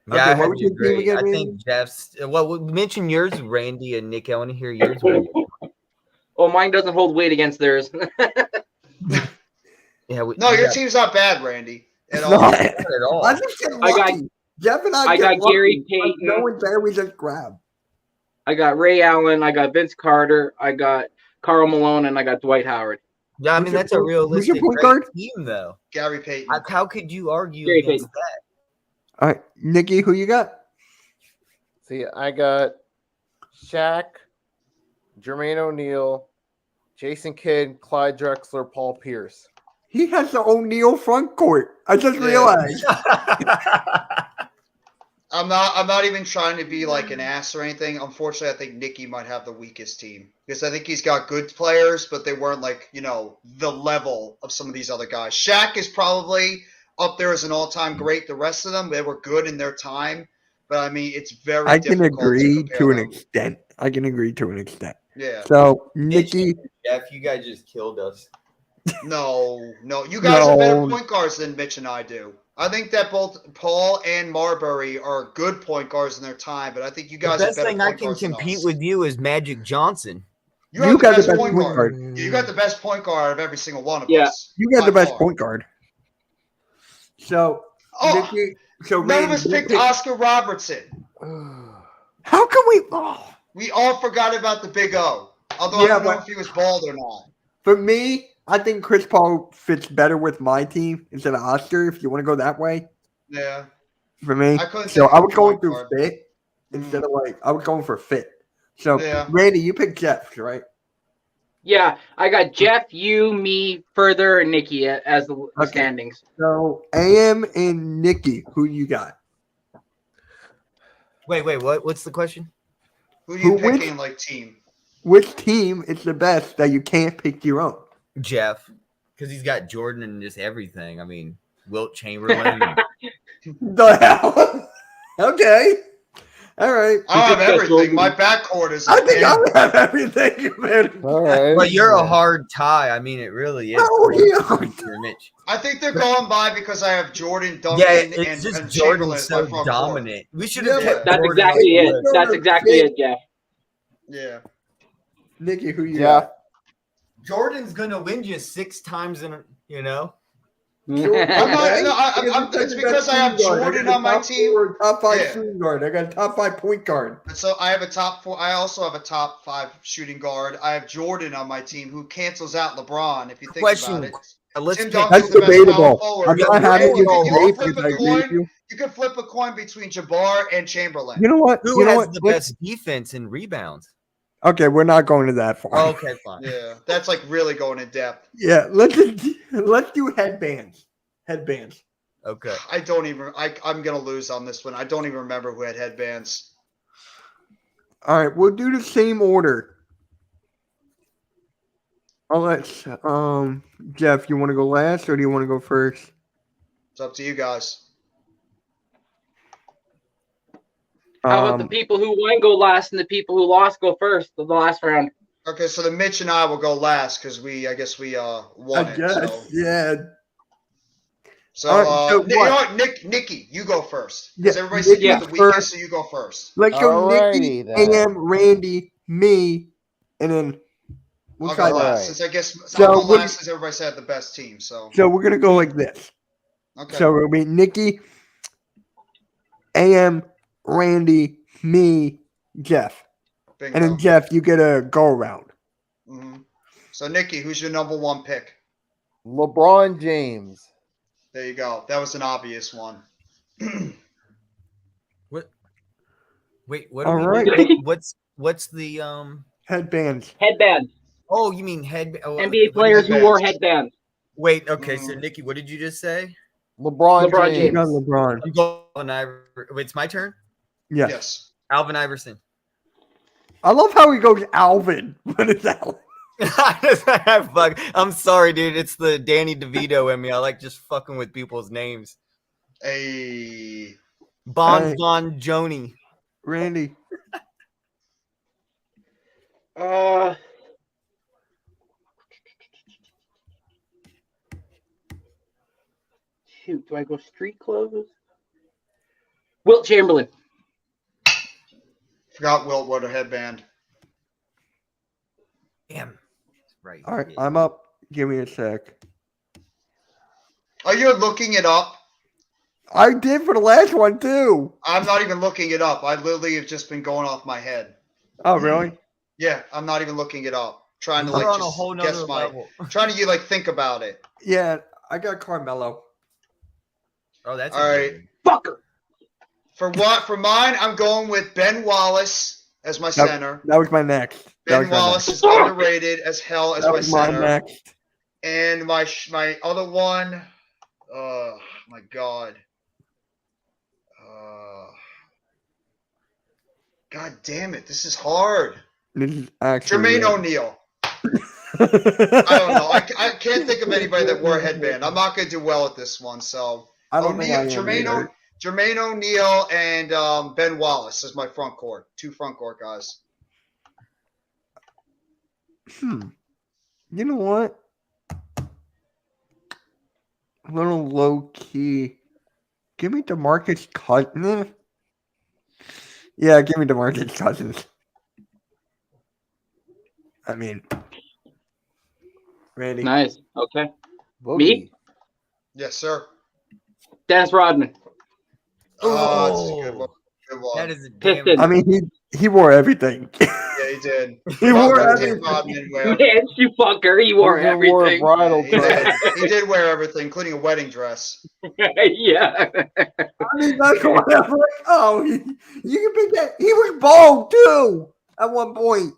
Yeah, Okay, I what had was you your team agree. again, I Randy? think Jeff's. Well, we mentioned yours, Randy and Nick. I want to hear yours. Randy. Oh, mine doesn't hold weight against theirs. Yeah, No, your yeah, team's not bad, Randy. At It's all. not. not at all. I just get I got- lucky. Jeff and I I get got Gary lucky. Like, Payton. no one's there, we just grab. I got Ray Allen. I got Vince Carter. I got Karl Malone, and I got Dwight Howard. Yeah, I Who's mean your that's a point- who's your realistic point great guard? team, though. Gary Payton. How could you argue Gary against Payton. that? All right, Nikki, who you got? See, I got Shaq, Jermaine O'Neal, Jason Kidd, Clyde Drexler, Paul Pierce. He has the O'Neal front court. I just Yeah. realized. I'm not even trying to be like an ass or anything. Unfortunately, I think Nicky might have the weakest team because I think he's got good players, but they weren't like, the level of some of these other guys. Shaq is probably up there as an all-time great. The rest of them, they were good in their time, but I mean, it's very I can difficult agree compare to an them. extent. I can agree to an extent. Yeah. So, Nikki, Jeff, you guys just killed us. No. You guys have better No. point guards than Mitch and I do. I think that both Paul and Marbury are good point guards in their time, but I think you The guys have best better thing I point can guards than compete us. with you is Magic Johnson. You you have the got best the best point point guard. guard. You got the best point guard of every single one of Yeah. us. You got by the best far. point guard. So, Oh, Nikki, so none Randy, of us you picked pick- Oscar Robertson. How can we? Oh. We all forgot about the Big O. Although Yeah, I don't know but- if he was bald or not. For me, I think Chris Paul fits better with my team instead of Oscar. If you want to go that way, Yeah. for me. I couldn't So think I of was a going point through guard. fit instead of I was going for fit. So Yeah. Randy, you picked Jeff, right? Yeah, I got Jeff, you, me, Further, and Nikki as the Okay. standings. So AM and Nikki, who you got? Wait, what? What's the question? Who do you Who pick wins? in like team? Which team is the best that you can't pick your own? Jeff, because he's got Jordan and just everything. I mean, Wilt Chamberlain. The hell? Okay. All right. I have picked everything. Jordan. My backcourt is. I think in. I have everything, man. All right. But you're a hard tie. I mean, it really is. Oh, yeah. For Mitch. I think they're going by because I have Jordan, Duncan, Yeah, it's and just and Jordan Chamberlain so by front court. dominant. We should Yeah, have kept That's Jordan exactly on it. the list. That's exactly it, Jeff. Yeah. Nikki, who you Yeah. got? Jordan's gonna win you 6 times in I'm not, it's because I have Jordan on my team. Top 5 Yeah. shooting guard. I got a top 5 point guard. And so I have a top 4. I also have a top 5 shooting guard. I have Jordan on my team, who cancels out LeBron. If you think Question. about it, Let's Tim pick Duncan's That's the best power debatable. forward. I'm not having You you all can hate flip because a I agree with coin. you. You can flip a coin between Jabbar and Chamberlain. You know what? who You know has what? the Let's- best defense and rebounds. Okay, we're not going to that far. Okay, fine. Yeah, that's like really going in depth. Yeah, let's do headbands. Headbands. Okay. I don't even. I'm gonna lose on this one. I don't even remember who had headbands. All right, we'll do the same order. I'll let Jeff. You want to go last, or do you want to go first? It's up to you guys. How about the people who won go last and the people who lost go first? The last round. Okay, so then Mitch and I will go last because I guess we won it. So, Yeah. so, All right, so you know what? what, Nikki, you go first. Because Yeah, everybody said you Nikki had the weakest, first. so you go first. Let's go Alrighty Nikki, then. AM, Randy, me, and then we'll I'll try go that. last. Right. Since I guess So I'll go what- last since everybody said the best team. So, So we're gonna go like this. okay. So it'll be Nikki, AM, Randy, me, Jeff, Bingo. and then Jeff, you get a go around. hmm So, Nikki, who's your number one pick? LeBron James. There you go. That was an obvious one. What? Wait, what? All Are we right. doing? What's the Headbands. Headband. Oh, you mean head? Oh, NBA what players did who you- wore headbands. Wait, okay. So Mm. Nikki, what did you just say? LeBron, LeBron James. You got LeBron. You go Alvin Iverson. Wait, it's my turn. Yeah. Yes. Alvin Iverson. I love how he goes Alvin, but it's Alvin. I'm sorry, dude. It's the Danny DeVito in me. I like just fucking with people's names. A Bon Hey. Bon Joni. Randy. Shoot, do I go street clothes? Wilt Chamberlain. forgot Wilt wore a headband. Damn. Right. All right, yeah. I'm up. Give me a sec. Oh, you're looking it up? I did for the last one too. I'm not even looking it up. I literally have just been going off my head. Oh, really? Yeah, I'm not even looking it up. Trying to We're like on a just whole guess nother my. level. Trying to like think about it. Yeah, I got Carmelo. Oh, that's All right. good. Fucker. For mine, I'm going with Ben Wallace as my Nope. center. That was my next. That Ben was my Wallace next. is underrated as hell as That my was my center. next. And my other one, oh my god. God damn it, this is hard. This is actually Jermaine O'Neal. I don't know. I can't think of anybody that wore a headband. I'm not going to do well at this one. So I don't think I am either. Jermaine O'Neal and Ben Wallace is my front court. Two front court guys. You know what? A little low key. Give me DeMarcus Cousins. Yeah, give me DeMarcus Cousins. I mean, Randy. Nice. Okay. Boogie. Me? Yes, sir. Dennis Rodman. Oh, that's a good one. Good one. That is a damn. Pistons. I mean, he wore everything. Yeah, he did. He wore Rodman did everything. Rodman wear. Man, you fucker. You wore Boogie wore a everything. bridal He did. dress. He did wear everything, including a wedding dress. Yeah. I mean, that's why I was like, oh, you can pick that. He was bald too at one point.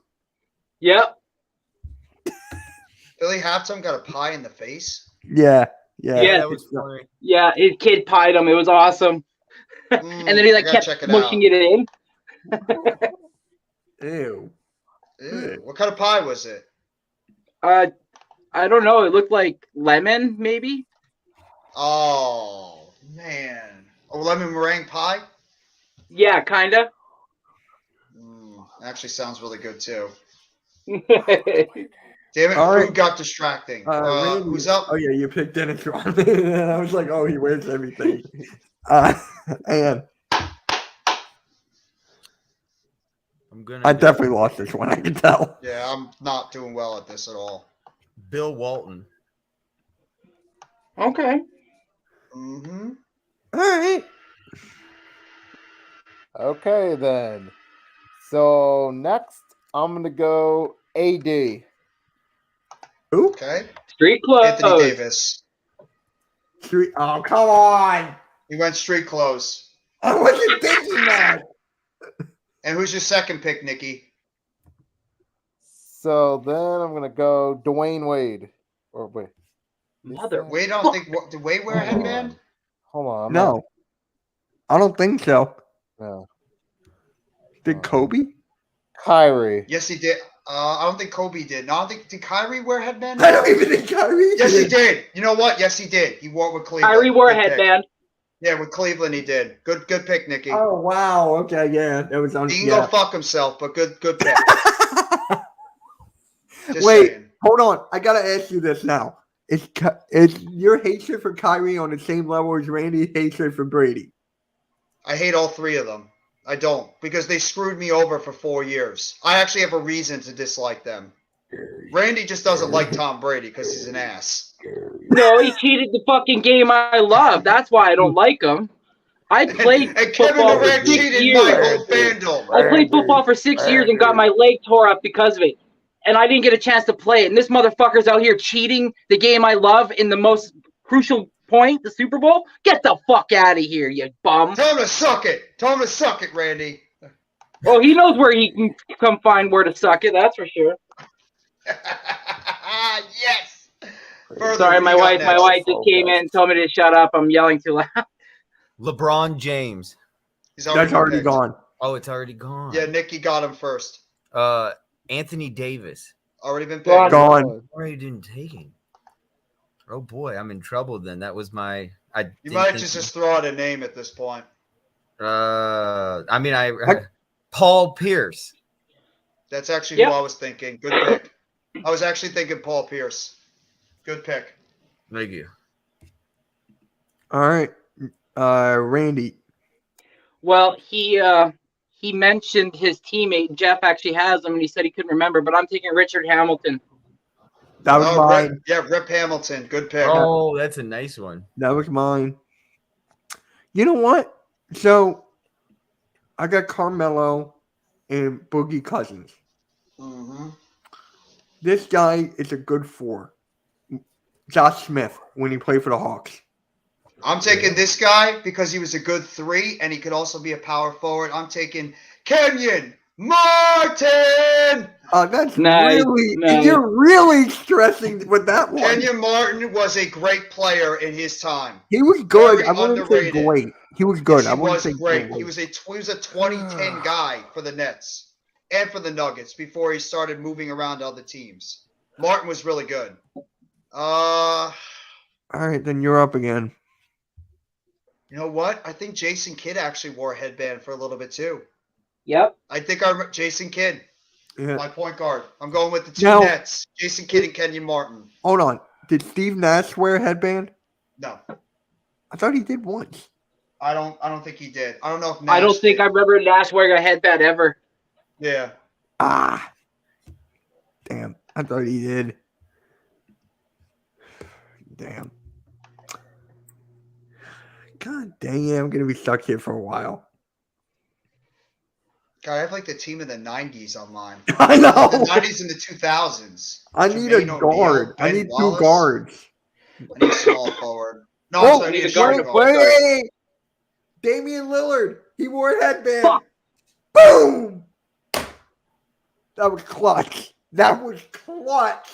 Yep. Billy Halftime got a pie in the face. Yeah, yeah. Yeah. That was funny. Yeah, his kid pied him. It was awesome. And then he like I gotta kept check it mushing out. it in. Ew. Ew, what kind of pie was it? I don't know. It looked like lemon, maybe. Oh man, a lemon meringue pie. Yeah, kinda. Actually, sounds really good too. Yeah. Damn it, All food right. got distracting. Randy. Who's up? Oh yeah, you picked Dennis Rodman. And I was like, oh, he wears everything. And I'm gonna. I go definitely lost this one. I can tell. Yeah, I'm not doing well at this at all. Bill Walton. Okay. Mm-hmm. All right. Okay, then. So next, I'm gonna go AD. Who? Okay. Street clothes. Anthony Davis. Oh, come on. He went street clothes. I wasn't thinking that. And who's your second pick, Nikki? So then I'm gonna go Dwayne Wade. Or wait. Mother. Wade, I don't think. Did Wade wear a headband? Hold on. I'm No, I don't think so. not- no. Did Kobe? Kyrie. Yes, he did. I don't think Kobe did. No, I don't think did Kyrie wear a headband? I don't even think Kyrie Yes, he did. did. You know what? Yes, he did. He wore it with Cleveland. Kyrie wore a Good pick. headband. Yeah, with Cleveland he did. Good pick, Nikki. Oh wow. Okay, yeah, that was on. He can Yeah. go fuck himself, but good pick. Just Wait, saying. hold on. I gotta ask you this now. Is your hatred for Kyrie on the same level as Randy's hatred for Brady? I hate all three of them. I don't, because they screwed me over for 4 years. I actually have a reason to dislike them. Randy just doesn't like Tom Brady because he's an ass. No, he cheated the fucking game I love. That's why I don't like him. I played And Kevin football for Durant 6 cheated years. my whole fandom. I played football for 6 years and got my leg tore up because of it. And I didn't get a chance to play it. And this motherfucker's out here cheating the game I love in the most crucial point, the Super Bowl. Get the fuck out of here, you bum. Tell him to suck it. Tell him to suck it, Randy. Well, he knows where he can come find where to suck it, that's for sure. Yes. Further, Sorry, who my you got wife next? just came in and told me to shut up. I'm yelling too loud. LeBron James. He's That's already picked. gone. Oh, it's already gone. Yeah, Nikki got him first. Anthony Davis. Already been Gone. picked. Gone. Already didn't take him. Oh boy, I'm in trouble then. That was my. I You didn't might think- just throw out a name at this point. I mean, Paul Pierce. That's actually Yep. who I was thinking. Good pick. I was actually thinking Paul Pierce. Good pick. Thank you. All right, Randy. Well, he mentioned his teammate. Jeff actually has him, and he said he couldn't remember, but I'm taking Richard Hamilton. That was mine. Rip Hamilton. Good pick. Oh, that's a nice one. That was mine. You know what? So I got Carmelo and Boogie Cousins. Mm-hmm. This guy is a good 4. Josh Smith when he played for the Hawks. I'm taking this guy because he was a good 3, and he could also be a power forward. I'm taking Kenyon Martin. That's Nice, really nice. you're really stressing with that one. Kenyon Martin was a great player in his time. He was good. Very I wouldn't say underrated. great. He was good. Yes, I he wouldn't was say great. great. He was a 2010 guy for the Nets and for the Nuggets before he started moving around to other teams. Martin was really good. All right, then you're up again. You know what? I think Jason Kidd actually wore a headband for a little bit too. Yep. I think I remember Jason Kidd, Yeah. my point guard. I'm going with the two Now- Nets, Jason Kidd and Kenyon Martin. Hold on. Did Steve Nash wear a headband? No, I thought he did once. I don't think he did. I don't know if I don't Nash think did. I remember Nash wearing a headband ever. Yeah. Ah. Damn. I thought he did. Damn. God dang it. I'm going to be stuck here for a while. God, I have like the team in the 90s on mine. I know. The 90s and the 2000s. I need a Jermaine O'Neal, guard. I Ben need Wallace. 2 guards. I need a small forward. No, Oh, I need a wait, shooting wait, guard. Wait. Damian Lillard. He wore a headband. Fuck. Boom. That was clutch. That was clutch.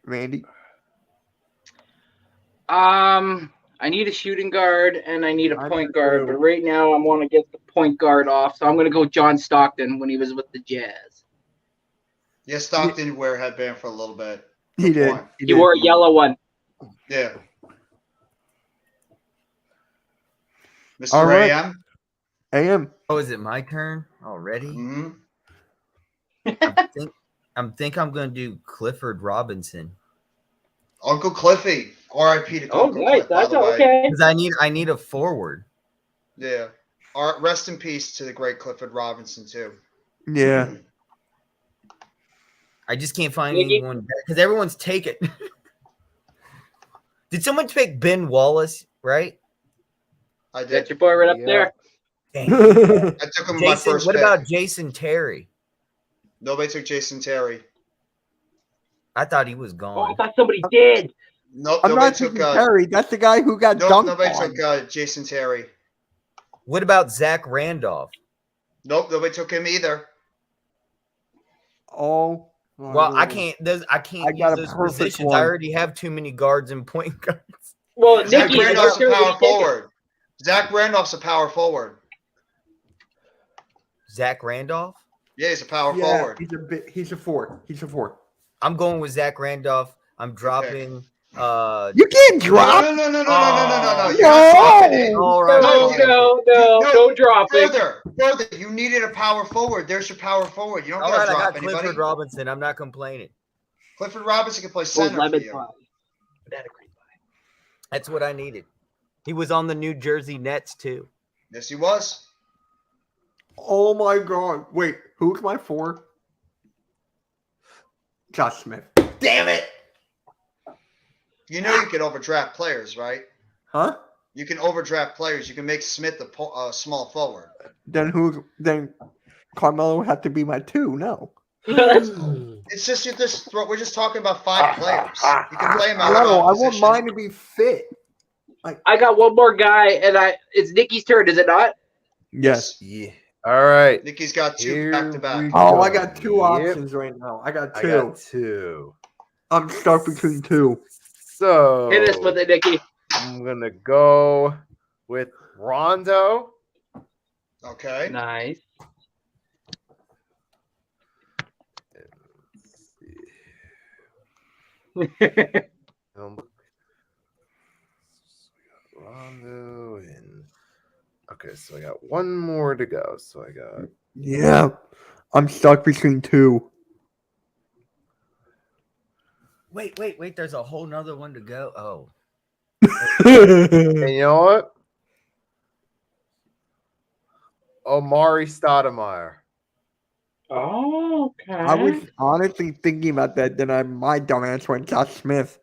Randy. I need a shooting guard and I need a I point do guard, too. but right now I want to get the point guard off, so I'm going to go John Stockton when he was with the Jazz. Yeah, Stockton did wear a headband for a little bit. He did. point. He wore a yellow one. Yeah. Mr. All right. AM? AM. Oh, is it my turn already? Mm-hmm. I'm gonna do Clifford Robinson Uncle Cliffy. R.I.P. to Oh, Uncle nice. Cliff, by That's the way. okay. because I need a forward. Yeah. Rest in peace to the great Clifford Robinson, too. Yeah. I just can't find Nikki? anyone because everyone's taken. Did someone pick Ben Wallace? Right? I did. That's your boy right up Yeah. there. Dang. I took him in my Jason, first what pick. about Jason Terry? Nobody took Jason Terry. I thought he was Oh, I gone. thought somebody did. Nope, I'm nobody not took taking Terry. That's the guy who got nope, dunked nobody on. took Jason Terry. What about Zach Randolph? Nope, nobody took him either. Oh. Well, I can't. I I can't got a use those perfect positions. one. I already have too many guards and point guards. Well, Zach Nikki, Randolph's a you're power really thinking. forward. Zach Randolph's a power forward. Zach Randolph. Yeah, he's a power Yeah, forward. he's a 4. He's a 4. I'm going with Zach Randolph. I'm dropping. You can't drop. No. You're No. not dropping it. All right. No, don't drop it. Further, you needed a power forward. There's your power forward. You don't All got right, to I drop got anybody. Clifford Robinson. I'm not complaining. Clifford Robinson can play center for you. That's what I needed. He was on the New Jersey Nets too. Yes, he was. Oh my God! Wait, who's my 4? Josh Smith. Damn it! You know you can overdraft players, right? Huh? You can overdraft players. You can make Smith a small forward. Then who? Then Carmelo would have to be my 2. No. It's just we're just talking about 5 players. You can play them out No, of I want position. mine to be fit. I got one more guy, and it's Nikki's turn, is it not? Yes. Yeah. All right. Nikki's got 2 Here back to back. we Oh, go. I got 2 Yep. options right now. I got 2. I got 2. I'm stuck between 2. So Hit us with it, Nikki. I'm gonna go with Rondo. Okay. Nice. Rondo and okay, so I got one more to go. So I got Yeah. I'm stuck between 2. Wait. There's a whole nother one to go. Oh. and you know what? Omari Stoudemire. Oh, okay. I was honestly thinking about that. Then my dumbass went Josh Smith.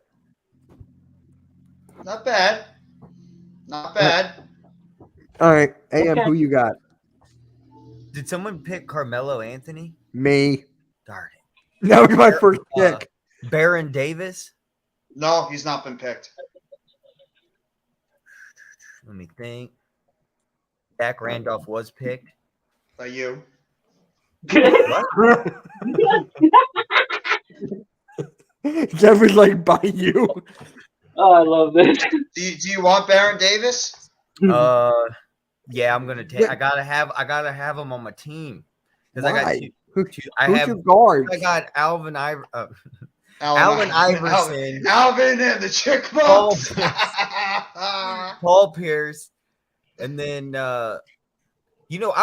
Not bad. Not bad. All right, AM, Okay. who you got? Did someone pick Carmelo Anthony? Me. Darn That was my first Uh, pick. it. Baron Davis? No, he's not been picked. Let me think. Zach Randolph was picked. By you. What? That was like by you. Oh, I love this. Do you want Baron Davis? Yeah, I'm gonna take. I gotta have him on my team because I got Why? two. I Who's have. your guard? I got Alvin Allen Allen Iverson. Alvin and the Chickbumps. Paul Pierce, and then I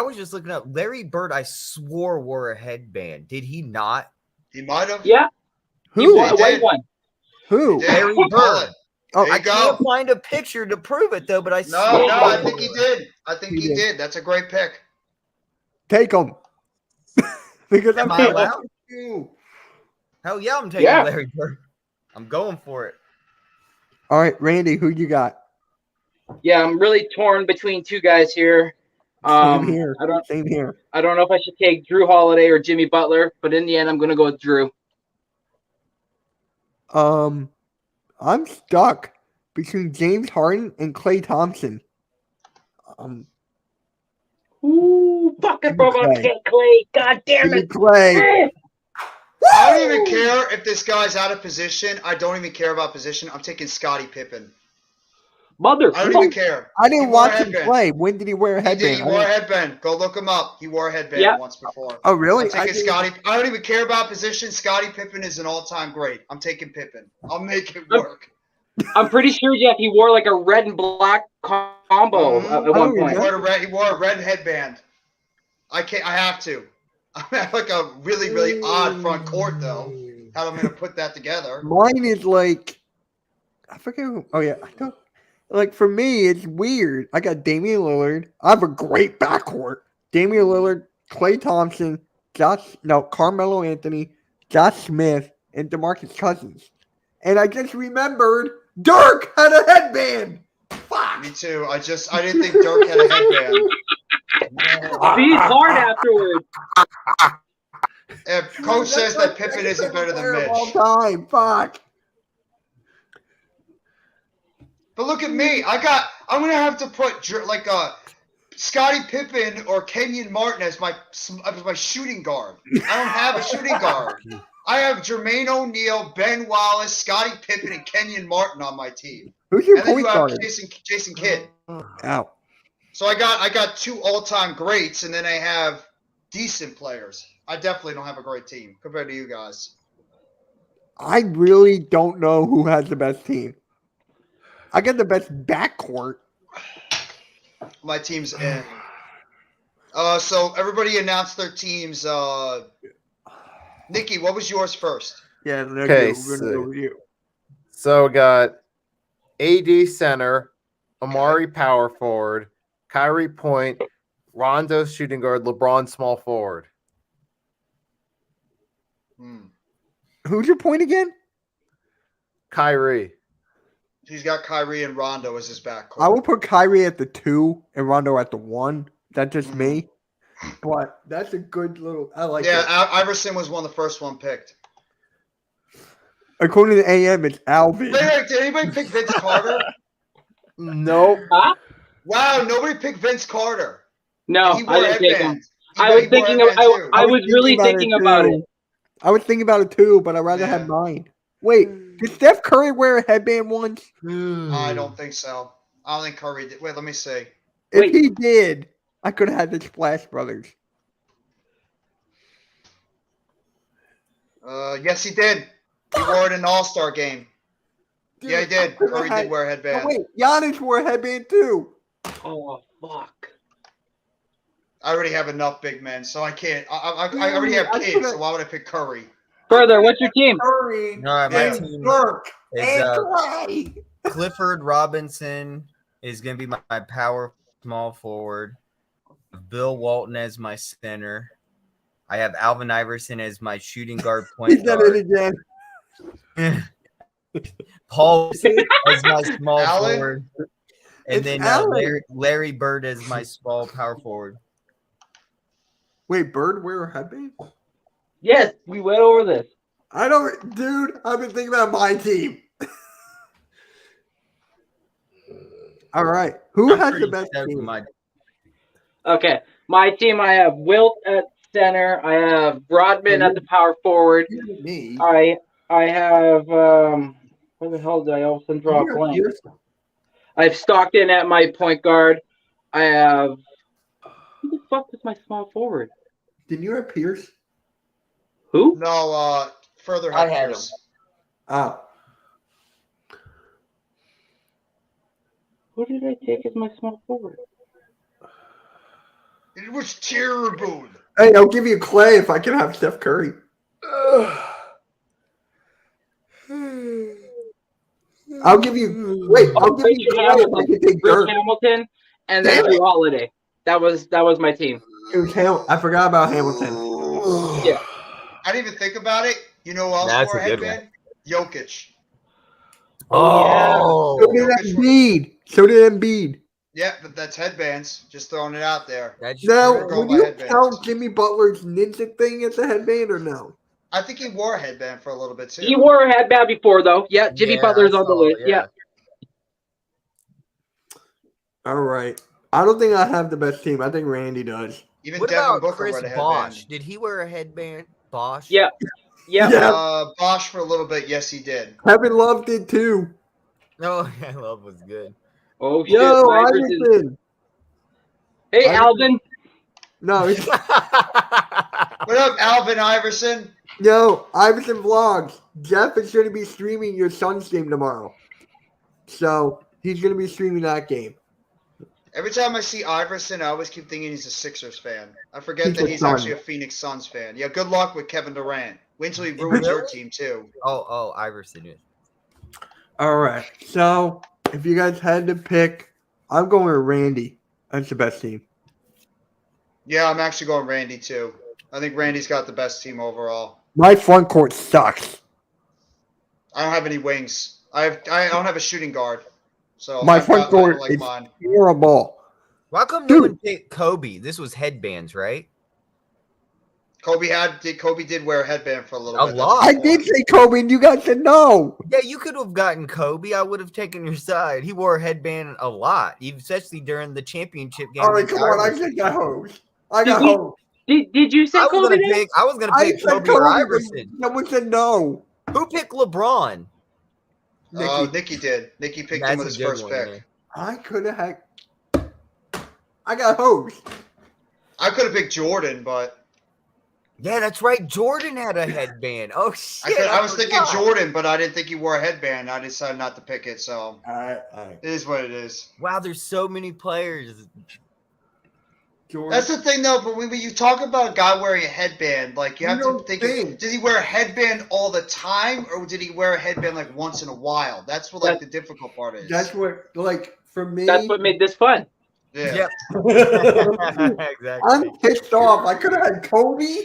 was just looking up Larry Bird. I swore wore a headband. Did he not? He might have. Yeah, Who? you won a did. white one. Who? Larry Bird. Oh, There I you go. can't find a picture to prove it though, but I No, swore. I think he did. I think He he did. did. That's a great pick. Take him. Because Am I'm I allowed? you. Hell yeah, I'm taking Yeah. Larry Bird. I'm going for it. All right, Randy, who you got? Yeah, I'm really torn between 2 guys here. Same here. I don't Same here. know if I should take Drew Holiday or Jimmy Butler, but in the end, I'm going to go with Drew. I'm stuck between James Harden and Klay Thompson. Ooh, fucking Give me bro, Klay. Clay. God damn Give me it. Klay. I don't even care if this guy's out of position. I don't even care about position. I'm taking Scottie Pippen. Mother. I don't even care. I didn't He wore a watch him headband. play. When did he wear a He did. headband? He I wore a didn't- headband. Go look him up. He wore a headband Yeah. once before. Oh, really? I'm taking didn't- Scottie. I don't even care about position. Scottie Pippen is an all-time great. I'm taking Pippen. I'll make it work. I'm pretty sure, Jeff, he wore like a red and black combo Mhm. at one Oh, point. yeah. He wore a red headband. I have to. I have like a really, really odd front court though. How am I gonna put that together? Mine is like, I forget. Oh yeah, I don't. Like for me, it's weird. I got Damian Lillard. I have a great backcourt. Damian Lillard, Klay Thompson, Carmelo Anthony, Josh Smith, and DeMarcus Cousins. And I just remembered Dirk had a headband. Fuck. Me too. I didn't think Dirk had a headband. See, it's hard afterwards. If coach says that Pippen isn't better than Of all Mitch. time. Fuck. But look at me. I'm gonna have to put like a Scottie Pippen or Kenyon Martin as my shooting guard. I don't have a shooting guard. I have Jermaine O'Neal, Ben Wallace, Scottie Pippen, and Kenyon Martin on my team. Who's your And then point you have guard? Jason Kidd. Ow. So I got 2 all-time greats, and then I have decent players. I definitely don't have a great team compared to you guys. I really don't know who has the best team. I got the best backcourt. My team's in. So everybody announced their teams. Nikki, what was yours first? Yeah, Okay, we're gonna go with you. So we got AD center, Amari power forward, Kyrie point, Rondo shooting guard, LeBron small forward. Who's your point again? Kyrie. He's got Kyrie and Rondo as his backcourt. I will put Kyrie at the 2 and Rondo at the 1. That's just me. But that's a good little. I like Yeah, it. Iverson was one of the first one picked. According to AM, it's Alvin. Wait, did anybody pick Vince Carter? Nope. Huh? Wow, nobody picked Vince Carter. No, He wore I didn't take him. headbands. I was He wore thinking of. headbands too. I was really thinking about it. I was thinking about it too, but I'd rather Yeah. have mine. Wait, did Steph Curry wear a headband once? I don't think so. I don't think Curry did. Wait, let me see. If Wait. he did, I could have had the Splash Brothers. Yes, he did. He wore it in the All-Star game. Yeah, he did. Curry did wear a Oh, headband. wait, Giannis wore a headband too. Oh fuck! I already have enough big men, so I can't. I already have I kids, could've- so why would I pick Curry? Further, what's your team? Curry, All right, my Yeah. team Burke, is and Clay. Clifford Robinson is going to be my power small forward. Bill Walton as my center. I have Alvin Iverson as my shooting guard He point did it guard. again. Paul as my small Allen? forward. And It's then Allen. Larry Bird as my small power forward. Wait, Bird wear a headband? Yes, we went over this. I don't, dude. I've been thinking about my team. All right, who I'm has the pretty best stoked with team? my Okay, my team. I have Wilt at center. I have Rodman at the power forward. Me. I have where the hell did I all of a sudden draw a blank? I have Stockton at my point guard. I have who the fuck is my small forward? Did you have Pierce? Who? No, further I had Pierce. Oh, Who did I take as my small forward? It was terrible. hey, I'll give you Clay if I can have Steph Curry. I'll give you. Wait, I'll give you Clay if I can take Rick Dirk. Hamilton, and then Damn it. Drew Holiday. That was my team. It was I forgot about Hamilton. Yeah. I didn't even think about it. You know who else That's wore a a good headband? Jokic. So did Jokic wore- Embiid. So did Embiid. Yeah, but that's headbands. Just throwing it out there. That's Now, We're going would by you headbands. count Jimmy Butler's ninja thing as a headband or no? I think he wore a headband for a little bit too. He wore a headband before, though. Yeah, Jimmy Yeah, Butler's I on the saw, list. Yeah. All right. I don't think I have the best team. I think Randy does. Even What Devin about Booker Chris wore a headband. Bosh? Did he wear a headband? Bosh? Yeah. Yeah. Yeah. Bosch for a little bit. Yes, he did. Kevin Love did too. No, I love was good. Oh shit. Yo, Iverson. Iverson. Hey, Iverson. Alvin. No, it's, What up, Alvin Iverson? yo, Iverson Vlogs. Jeff is going to be streaming your Suns game tomorrow. So he's going to be streaming that game. Every time I see Iverson, I always keep thinking he's a Sixers fan. I forget He's that a he's Sun. actually a Phoenix Suns fan. Yeah, good luck with Kevin Durant. Wait until he ruins your Really? team too. Oh, Iverson. Yeah. All right. So if you guys had to pick, I'm going with Randy. That's the best team. Yeah, I'm actually going Randy too. I think Randy's got the best team overall. My front court sucks. I don't have any wings. I don't have a shooting guard. So My I've front got- I don't court like is mine. horrible. Why come Dude. no one picked Kobe? This was headbands, right? Kobe did wear a headband for a little A bit. lot. I did say Kobe, and you guys said no. Yeah, you could have gotten Kobe. I would have taken your side. He wore a headband a lot, especially during the championship game. All right, against come on. I Iverson. just got hosed. I got Did we- hosed. Did you say I was Kobe? gonna then? pick. I was gonna I pick said Kobe or but Iverson. someone said no. Who picked LeBron? Oh, Nikki did. Nikki picked him with his first pick. man. I could have had. I got hosed. I could have picked Jordan, but Yeah, that's right. Jordan had a headband. Oh shit! I was thinking forgot. Jordan, but I didn't think he wore a headband. I decided not to pick it, so All right. it is what it is. Wow, there's so many players. Jordan. That's the thing, though. But when you talk about a guy wearing a headband, like you have to think: did he wear a headband all the time, or did he wear a headband like once in a while? That's what like the difficult part is. That's what, like, for me. That's what made this fun. Yeah. Exactly. I'm pissed off. I could have had Kobe,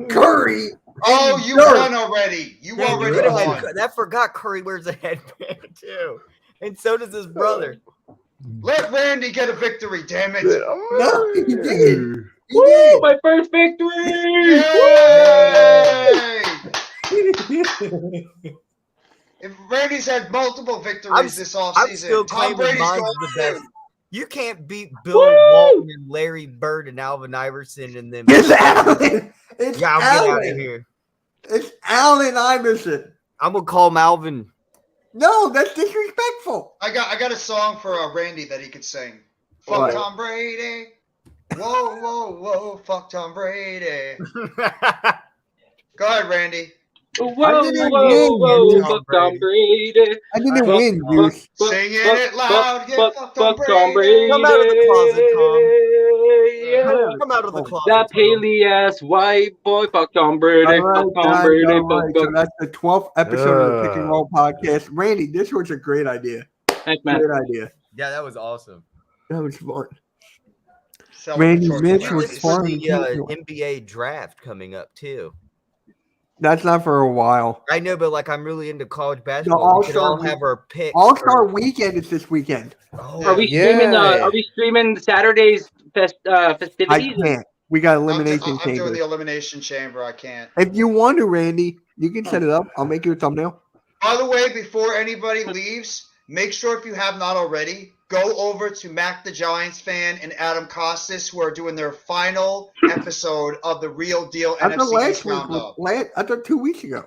Curry. Oh, you Dirk. won already. You Yeah, already you won. I forgot Curry wears a headband too, and so does his brother. Let Randy get a victory, damn it. No, he did. He Woo! did. My first victory! Yay! If Randy's had multiple victories this I'm offseason, still Tom claiming Brady's mine's going the to best. You can't beat Bill Woo! Walton and Larry Bird and Alvin Iverson and them. It's Allen. It's Yeah, I'll get out Allen. of here. It's Allen Iverson. I'm gonna call Malvin. No, that's disrespectful. I got a song for Randy that he could sing. Fuck What? Tom Brady. Whoa, whoa, whoa. Fuck Tom Brady. Go ahead, Randy. Whoa, didn't whoa, win, whoa, Tom fuck Brady. Tom Brady. I didn't Fuck, win, fuck, Goose. fuck, Singing fuck, it loud. fuck, Yeah, fuck, fuck fuck Tom Tom Brady. Brady. Come out of the closet, Tom. Yeah. Come out of the closet. That Tom. Paley ass white boy. Fuck Tom Brady. All right, Fuck Tom guys, Brady. all right. Fuck, So that's the 12th episode of the Pick and Ugh. Roll podcast. Randy, this was a great idea. Thanks, man. Great idea. Yeah, that was awesome. That was fun. Randy Mitch And was this is for fun. the NBA draft coming up too. That's not for a while. I know, but like I'm really into college basketball. We could All-Star all have our picks. All-Star Weekend is this weekend. Oh, Are we streaming? Are we streaming Saturday's I festivities? can't. We got I'm elimination doing chamber. the elimination chamber. I can't. If you want to, Randy, you can set it up. I'll make you a thumbnail. By the way, before anybody leaves, make sure if you have not already, go over to Mac the Giants fan and Adam Costas, who are doing their final episode of the Real Deal After NFC last East week, Roundup after 2 weeks ago.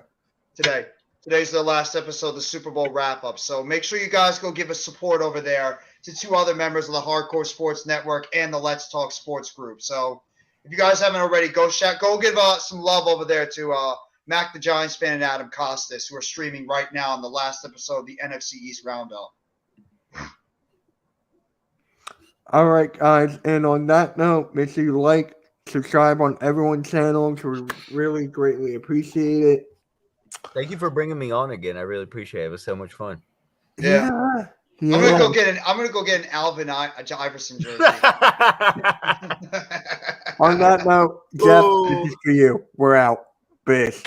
today. Today's the last episode of the Super Bowl wrap-up. So make sure you guys go give us support over there to two other members of the Hardcore Sports Network and the Let's Talk Sports group. So if you guys haven't already, go give some love over there to Mac the Giants fan and Adam Costas, who are streaming right now on the last episode of the NFC East Roundup. All right, guys. And on that note, make sure you like, subscribe on everyone's channels. We really greatly appreciate it. Thank you for bringing me on again. I really appreciate it. It was so much fun. Yeah. Yeah. I'm gonna go get an Alvin Iverson jersey. On that note, Jeff, this is for you. We're out. Peace.